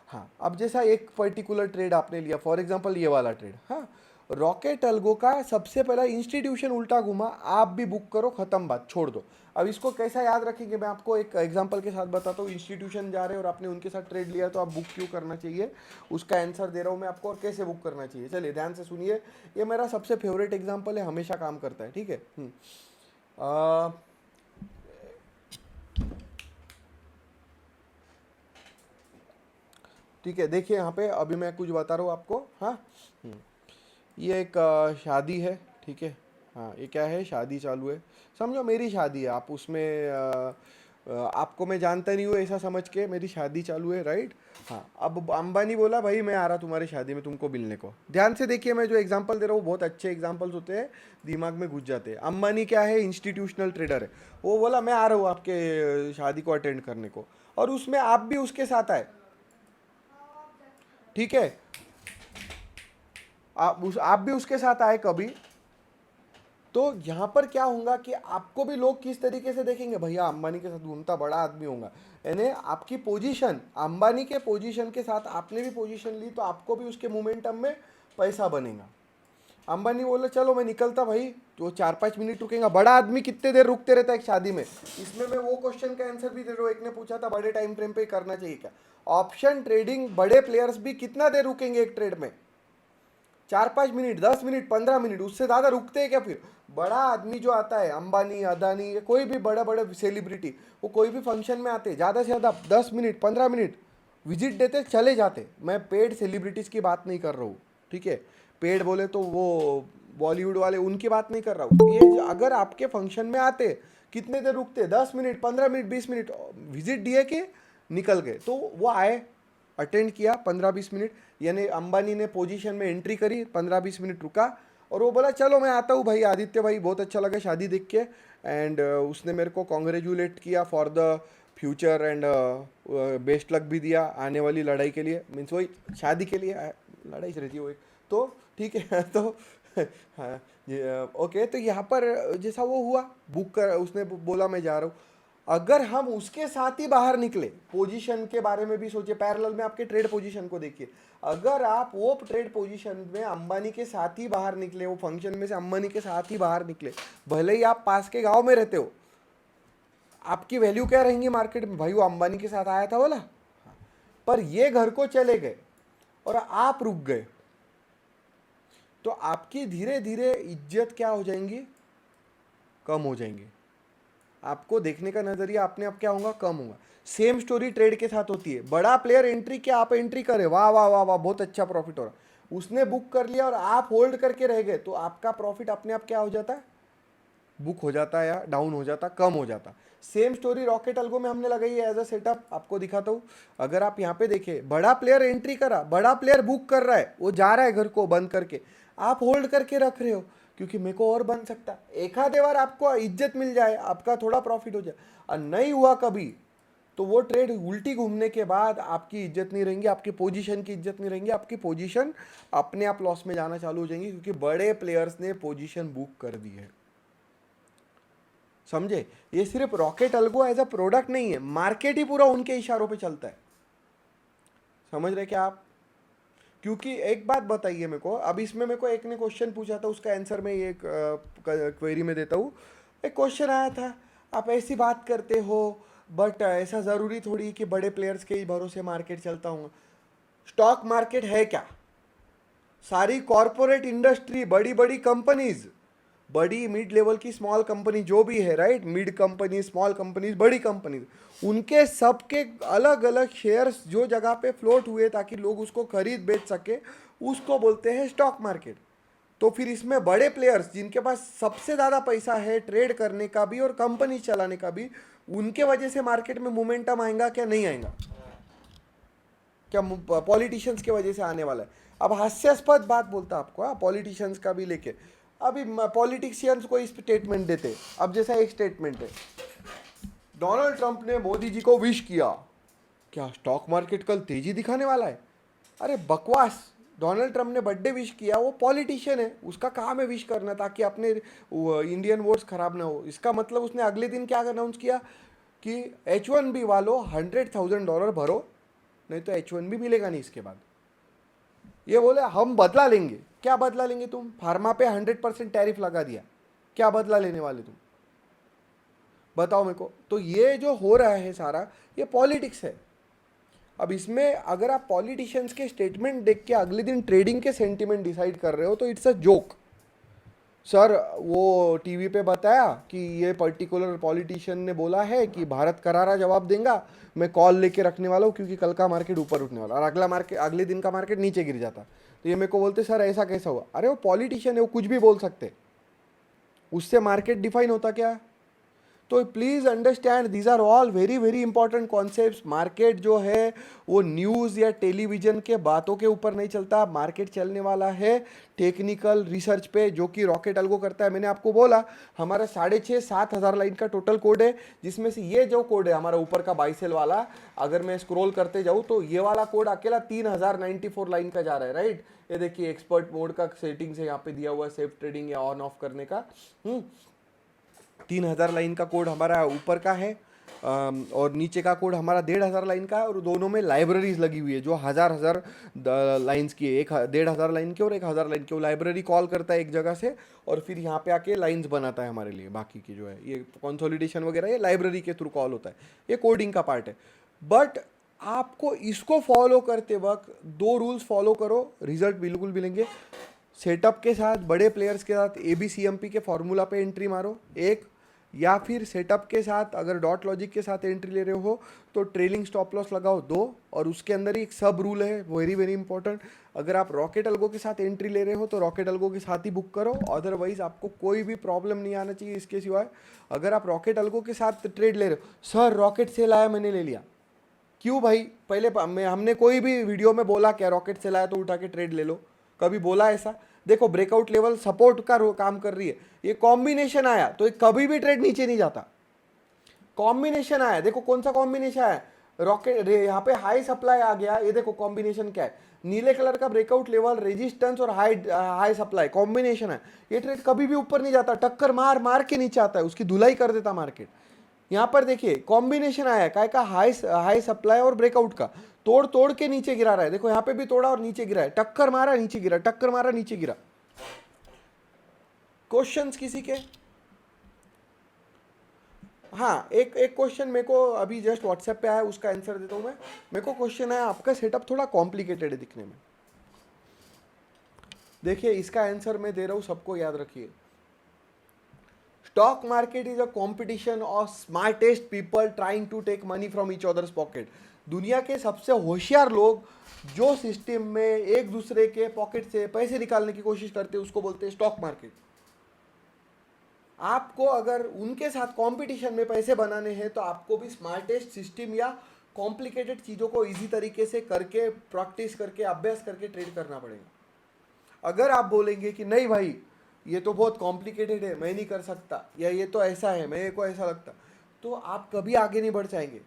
हाँ, अब जैसा एक पर्टिकुलर ट्रेड आपने लिया, फॉर एग्जांपल ये वाला ट्रेड, हाँ, रॉकेट अल्गो का सबसे पहला इंस्टीट्यूशन उल्टा घुमा, आप भी बुक करो, खत्म बात, छोड़ दो. अब इसको कैसा याद रखेंगे, मैं आपको एक एग्जांपल के साथ बताता हूँ. इंस्टीट्यूशन जा रहे हैं और आपने उनके साथ ट्रेड लिया, तो आप बुक क्यों करना चाहिए, उसका आंसर दे रहा हूँ मैं आपको, और कैसे बुक करना चाहिए. चलिए ध्यान से सुनिए, ये मेरा सबसे फेवरेट एग्जाम्पल है, हमेशा काम करता है. ठीक है, ठीक है, देखिए यहाँ पे अभी मैं कुछ बता रहा हूँ आपको. हाँ, ये एक शादी है. ठीक है, हाँ ये क्या है, शादी चालू है, समझो मेरी शादी है, आप उसमें आपको मैं जानता नहीं हूँ ऐसा समझ के मेरी शादी चालू है, राइट. हाँ, अब अंबानी बोला भाई मैं आ रहा तुम्हारी शादी में तुमको मिलने को. ध्यान से देखिए, मैं जो एग्जांपल दे रहा हूँ बहुत अच्छे एग्जांपल्स होते हैं, दिमाग में घुस जाते हैं. अंबानी क्या है, इंस्टीट्यूशनल ट्रेडर है, वो बोला मैं आ रहा हूँ आपके शादी को अटेंड करने को. और उसमें आप भी उसके साथ आए, ठीक है, आप भी उसके साथ आए कभी, तो यहां पर क्या होगा कि आपको भी लोग किस तरीके से देखेंगे, भैया अंबानी के साथ घूमता बड़ा आदमी होगा, यानी आपकी पोजीशन अंबानी के पोजीशन के साथ आपने भी पोजीशन ली तो आपको भी उसके मोमेंटम में पैसा बनेगा। अंबानी बोले चलो मैं निकलता भाई, तो 4-5 मिनट रुकेगा, बड़ा आदमी कितने देर रुकते रहता है एक शादी में। इसमें मैं वो क्वेश्चन का आंसर भी दे रहा हूँ, एक ने पूछा था बड़े टाइम फ्रेम पे करना चाहिए क्या, ऑप्शन ट्रेडिंग बड़े प्लेयर्स भी कितना देर रुकेंगे एक ट्रेड में, 4-5 मिनट, 10 मिनट, 15 मिनट, उससे ज़्यादा रुकते हैं क्या फिर। बड़ा आदमी जो आता है, अंबानी, अदानी, या कोई भी बड़े बड़े सेलिब्रिटी, वो कोई भी फंक्शन में आते ज़्यादा से ज़्यादा 10 मिनट, 15 मिनट विजिट देते चले जाते। मैं पेड सेलिब्रिटीज़ की बात नहीं कर रहा हूँ, ठीक है, पेड बोले तो वो बॉलीवुड वाले उनकी बात नहीं कर रहा हूँ। ये अगर आपके फंक्शन में आते कितने देर रुकते, 10 मिनट, 15 मिनट, 20 मिनट विजिट दिए कि निकल गए, तो वो आए, अटेंड किया 15-20 मिनट, यानी अंबानी ने पोजीशन में एंट्री करी, 15-20 मिनट रुका और वो बोला चलो मैं आता हूँ भाई, आदित्य भाई बहुत अच्छा लगा शादी देख के, एंड उसने मेरे को कॉन्ग्रेचुलेट किया for the future and best luck भी दिया आने वाली लड़ाई के लिए, मीन्स वही शादी के लिए लड़ाई रहती है वो एक, तो ठीक है तो हाँ ओके, तो यहाँ पर जैसा वो हुआ, बुक कर, उसने बोला मैं जा रहा हूँ, अगर हम उसके साथ ही बाहर निकले, पोजीशन के बारे में भी सोचिए, पैरेलल में आपके ट्रेड पोजीशन को देखिए, अगर आप वो ट्रेड पोजीशन में अंबानी के साथ ही बाहर निकले, वो फंक्शन में से अंबानी के साथ ही बाहर निकले, भले ही आप पास के गांव में रहते हो, आपकी वैल्यू क्या रहेंगी मार्केट में, भाई वो अंबानी के साथ आया था बोला, पर ये घर को चले गए और आप रुक गए, तो आपकी धीरे धीरे इज्जत क्या हो जाएंगी, कम हो जाएंगी, आपको देखने का नजरिया अपने आप क्या होगा, कम होगा। सेम स्टोरी ट्रेड के साथ होती है, बड़ा प्लेयर एंट्री किया, आप एंट्री करें, वाह वाह वाह वाह बहुत अच्छा प्रॉफिट हो रहा, उसने बुक कर लिया और आप होल्ड करके रह गए, तो आपका प्रॉफिट अपने आप क्या हो जाता है, बुक हो जाता है या डाउन हो जाता, कम हो जाता। सेम स्टोरी रॉकेट अल्गो में हमने लगाई है एज अ सेटअप, आपको दिखाता हूँ। अगर आप यहाँ पे देखें, बड़ा प्लेयर एंट्री करा, बड़ा प्लेयर बुक कर रहा है, वो जा रहा है घर को बंद करके, आप होल्ड करके रख रहे हो क्योंकि मेरे को और बन सकता, एक आधे बार आपको इज्जत मिल जाए, आपका थोड़ा प्रॉफिट हो जाए, और नहीं हुआ कभी तो वो ट्रेड उल्टी घूमने के बाद आपकी इज्जत नहीं रहेंगी, आपकी पोजीशन की इज्जत नहीं रहेंगी, आपकी पोजीशन अपने आप लॉस में जाना चालू हो जाएंगी, क्योंकि बड़े प्लेयर्स ने पोजीशन बुक कर दी है। समझे, ये सिर्फ Rocket Algo as a product नहीं है, मार्केट ही पूरा उनके इशारों पे चलता है, समझ रहे क्या आप। क्योंकि एक बात बताइए मेरे को, अब इसमें मेरे को एक ने क्वेश्चन पूछा था, उसका आंसर मैं ये क्वेरी में देता हूँ। एक क्वेश्चन आया था, आप ऐसी बात करते हो बट ऐसा ज़रूरी थोड़ी कि बड़े प्लेयर्स के ही भरोसे मार्केट चलता होगा, स्टॉक मार्केट है क्या, सारी कॉरपोरेट इंडस्ट्री, बड़ी बड़ी कंपनीज, बड़ी मिड लेवल की स्मॉल कंपनी जो भी है, right, mid company, small companies, बड़ी कंपनीज, उनके सबके अलग अलग शेयर्स जो जगह पे फ्लोट हुए ताकि लोग उसको खरीद बेच सके, उसको बोलते हैं स्टॉक मार्केट। तो फिर इसमें बड़े प्लेयर्स जिनके पास सबसे ज़्यादा पैसा है ट्रेड करने का भी और कंपनी चलाने का भी, उनके वजह से मार्केट में मोमेंटम आएगा क्या, नहीं आएगा क्या, पॉलिटिशियंस की वजह से आने वाला है। अब हास्यास्पद बात बोलता आपको, पॉलिटिशियंस का भी लेके, अभी पॉलिटिशियंस को इस स्टेटमेंट देते, अब जैसा एक स्टेटमेंट है, डोनाल्ड ट्रंप ने मोदी जी को विश किया, क्या स्टॉक मार्केट कल तेजी दिखाने वाला है, अरे बकवास, डोनाल्ड ट्रंप ने बर्थडे विश किया, वो पॉलिटिशियन है, उसका काम है विश करना ताकि अपने इंडियन वोट्स खराब ना हो, इसका मतलब उसने अगले दिन क्या अनाउंस किया कि H1B वालों $100,000 भरो, नहीं तो H1B मिलेगा नहीं इसके बाद। ये बोले हम बदला लेंगे, क्या बदला लेंगे तुम, फार्मा पे 100% टैरिफ लगा दिया, क्या बदला लेने वाले तुम, बताओ मेरे को। तो ये जो हो रहा है सारा, ये पॉलिटिक्स है। अब इसमें अगर आप पॉलिटिशियंस के स्टेटमेंट देख के अगले दिन ट्रेडिंग के सेंटिमेंट डिसाइड कर रहे हो तो इट्स अ जोक। सर वो टीवी पे बताया कि ये पर्टिकुलर पॉलिटिशियन ने बोला है कि भारत करारा जवाब देगा, मैं कॉल लेके रखने वाला हूँ क्योंकि कल का मार्केट ऊपर उठने वाला और अगले दिन का मार्केट नीचे गिर जाता, तो ये मेरे को बोलते सर ऐसा कैसा हुआ, अरे वो पॉलिटिशियन है, वो कुछ भी बोल सकते, उससे मार्केट डिफाइन होता क्या। तो please understand these are all very very important concepts. Market जो है वो न्यूज़ या टेलीविज़न के बातों के ऊपर नहीं चलता, मार्केट चलने वाला है टेक्निकल रिसर्च पे, जो कि रॉकेट अल्गो करता है। मैंने आपको बोला हमारा 6,500-7,000 लाइन का टोटल कोड है, जिसमें से ये जो कोड है हमारा ऊपर का बाइसेल वाला, अगर मैं स्क्रॉल करते जाऊँ तो ये वाला कोड अकेला 3,094 लाइन का जा रहा है, राइट। ये देखिए एक्सपर्ट मोड का सेटिंग्स है यहाँ पे दिया हुआ है, सेफ ट्रेडिंग या ऑन ऑफ करने का। 3,000 लाइन का कोड हमारा ऊपर का है, और नीचे का कोड हमारा 1,500 लाइन का है, और दोनों में लाइब्रेरीज लगी हुई है जो हजार लाइंस की है, एक 1,500 लाइन की और 1,000 लाइन की। वो लाइब्रेरी कॉल करता है एक जगह से और फिर यहाँ पे आके लाइंस बनाता है हमारे लिए। बाकी की जो है ये कंसोलिडेशन वगैरह ये लाइब्रेरी के थ्रू कॉल होता है, ये कोडिंग का पार्ट है। बट आपको इसको फॉलो करते वक्त 2 रूल्स फॉलो करो, रिजल्ट बिल्कुल मिलेंगे। सेटअप के साथ बड़े प्लेयर्स के साथ ABCMP के फॉर्मूला पे एंट्री मारो एक, या फिर सेटअप के साथ अगर डॉट लॉजिक के साथ एंट्री ले रहे हो तो ट्रेलिंग स्टॉप लॉस लगाओ 2, और उसके अंदर ही एक सब रूल है वेरी वेरी इंपॉर्टेंट। अगर आप रॉकेट अल्गो के साथ एंट्री ले रहे हो तो रॉकेट अल्गो के साथ ही बुक करो, अदरवाइज आपको कोई भी प्रॉब्लम नहीं आना चाहिए इसके सिवाय। अगर आप रॉकेट अल्गो के साथ ट्रेड ले रहे हो, सर रॉकेट सेल आया मैंने ले लिया, क्यों भाई? पहले हमने कोई भी वीडियो में बोला क्या रॉकेट सेल आया तो उठा के ट्रेड ले लो? कभी बोला ऐसा? देखो ब्रेकआउट लेवल सपोर्ट का काम कर रही है, ये कॉम्बिनेशन आया तो ये कभी भी ट्रेड नीचे नहीं जाता। कॉम्बिनेशन आया, देखो कौन सा कॉम्बिनेशन आया, रॉकेट यहाँ पे हाई सप्लाई आ गया, ये देखो कॉम्बिनेशन क्या है, नीले कलर का ब्रेकआउट लेवल, रेजिस्टेंस और हाई सप्लाई कॉम्बिनेशन है। ये ट्रेड कभी भी ऊपर नहीं जाता, टक्कर मार मार के नीचे आता है, उसकी धुलाई कर देता मार्केट। यहाँ पर देखिए कॉम्बिनेशन आया है काय का, हाई सप्लाई और ब्रेकआउट का, तोड़ तोड़ के नीचे गिरा रहा है। देखो यहाँ पे भी तोड़ा और नीचे गिरा है, टक्कर मारा नीचे गिरा, टक्कर मारा नीचे गिरा। क्वेश्चंस किसी के? हाँ, एक क्वेश्चन मेरे को अभी जस्ट व्हाट्सएप पे आया, उसका आंसर देता हूँ मैं। मेरे को क्वेश्चन है, आपका सेटअप थोड़ा कॉम्प्लिकेटेड है दिखने में। देखिए इसका आंसर मैं दे रहा हूँ, सबको याद रखिए। Stock market is a competition of smartest people trying to take money from each others pocket. दुनिया के सबसे होशियार लोग जो सिस्टम में एक दूसरे के पॉकेट से पैसे निकालने की कोशिश करते हैं उसको बोलते हैं स्टॉक मार्केट। आपको अगर उनके साथ कंपटीशन में पैसे बनाने हैं तो आपको भी स्मार्टेस्ट सिस्टम या कॉम्प्लिकेटेड चीज़ों को इजी तरीके से करके, प्रैक्टिस करके, अभ्यास करके ट्रेड करना पड़ेगा। अगर आप बोलेंगे कि नहीं भाई ये तो बहुत कॉम्प्लिकेटेड है, मैं नहीं कर सकता, या ये तो ऐसा है, मेरे को ऐसा लगता, तो आप कभी आगे नहीं बढ़ जाएंगे,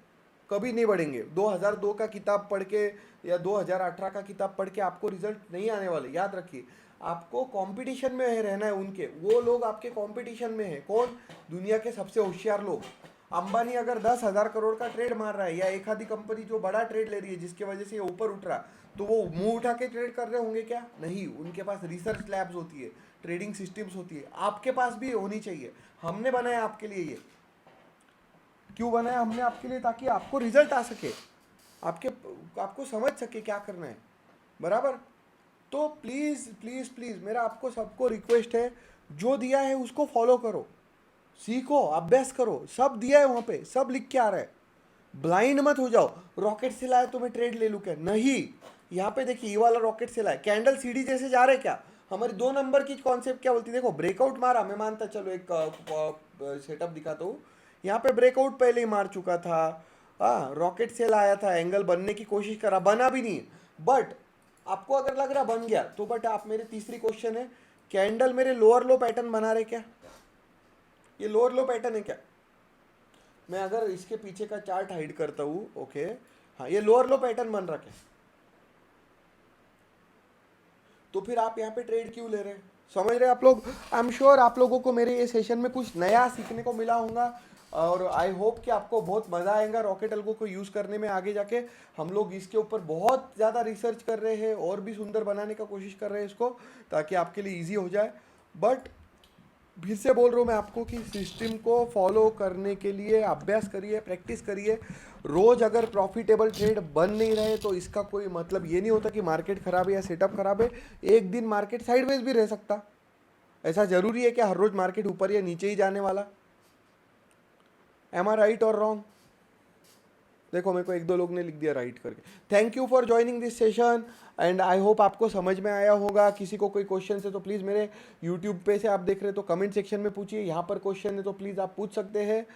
कभी नहीं बढ़ेंगे। 2002 का किताब पढ़ के या 2018 का किताब पढ़ के आपको रिजल्ट नहीं आने वाले, याद रखिए। आपको कंपटीशन में रहना है उनके, वो लोग आपके कंपटीशन में है कौन? दुनिया के सबसे होशियार लोग। अंबानी अगर 10,000 करोड़ का ट्रेड मार रहा है, या एक आधी कंपनी जो बड़ा ट्रेड ले रही है जिसकी वजह से ये ऊपर उठ रहा, तो वो मुंह उठा के ट्रेड कर रहे होंगे क्या? नहीं, उनके पास रिसर्च लैब्स होती है, ट्रेडिंग सिस्टम्स होती है, आपके पास भी होनी चाहिए। हमने बनाया आपके लिए ये, क्यों बनाया हमने आपके लिए? ताकि आपको रिजल्ट आ सके, आपको समझ सके क्या करना है, बराबर। तो प्लीज़ प्लीज़ प्लीज़ मेरा आपको सबको रिक्वेस्ट है, जो दिया है उसको फॉलो करो, सीखो, अभ्यास करो, सब दिया है वहाँ पे, सब लिख के आ रहा है। ब्लाइंड मत हो जाओ, रॉकेट से लाया तो मैं ट्रेड ले लूँ क्या? नहीं, यहाँ पे देखिए ये वाला रॉकेट से लाया, कैंडल सीढ़ी जैसे जा रहे क्या? हमारी 2 नंबर की कॉन्सेप्ट क्या बोलती है? देखो ब्रेकआउट मारा, मैं मानता, चलो एक सेटअप दिखाता हूँ। यहाँ पे ब्रेकआउट पहले ही मार चुका था, हाँ, रॉकेट सेल आया था, एंगल बनने की कोशिश करा, बना भी नहीं। बट आपको अगर लग रहा बन गया तो, बट आप मेरे तीसरी क्वेश्चन है, कैंडल मेरे लोअर लो पैटर्न बना रहे क्या? ये लोअर लो पैटर्न है क्या? मैं अगर इसके पीछे का चार्ट हाइड करता हूँ, ओके, हाँ, ये लोअर लो पैटर्न बन रहा है, तो फिर आप यहाँ पे ट्रेड क्यों ले रहे हैं? समझ रहे आप लोग? आई एम श्योर आप लोगों को मेरे ये सेशन में कुछ नया सीखने को मिला होगा, और आई होप कि आपको बहुत मज़ा आएगा रॉकेट अल्गो को यूज़ करने में। आगे जाके हम लोग इसके ऊपर बहुत ज़्यादा रिसर्च कर रहे हैं और भी सुंदर बनाने का कोशिश कर रहे हैं इसको, ताकि आपके लिए ईजी हो जाए। बट फिर से बोल रहा हूँ मैं आपको कि सिस्टम को फॉलो करने के लिए अभ्यास करिए, प्रैक्टिस करिए। रोज़ अगर प्रॉफिटेबल ट्रेड बन नहीं रहे तो इसका कोई मतलब ये नहीं होता कि मार्केट ख़राब है या सेटअप ख़राब है। एक दिन मार्केट साइडवेज भी रह सकता, ऐसा ज़रूरी है कि हर रोज़ मार्केट ऊपर या नीचे ही जाने वाला? एम आई राइट और रॉन्ग? देखो मेरे को 1-2 लोग ने लिख दिया राइट करके। Thank you for joining this session and I hope आपको समझ में आया होगा। किसी को कोई क्वेश्चन है तो प्लीज़ मेरे यूट्यूब पे से आप देख रहे हो तो कमेंट सेक्शन में पूछिए, यहाँ पर क्वेश्चन है तो प्लीज़ आप पूछ सकते हैं।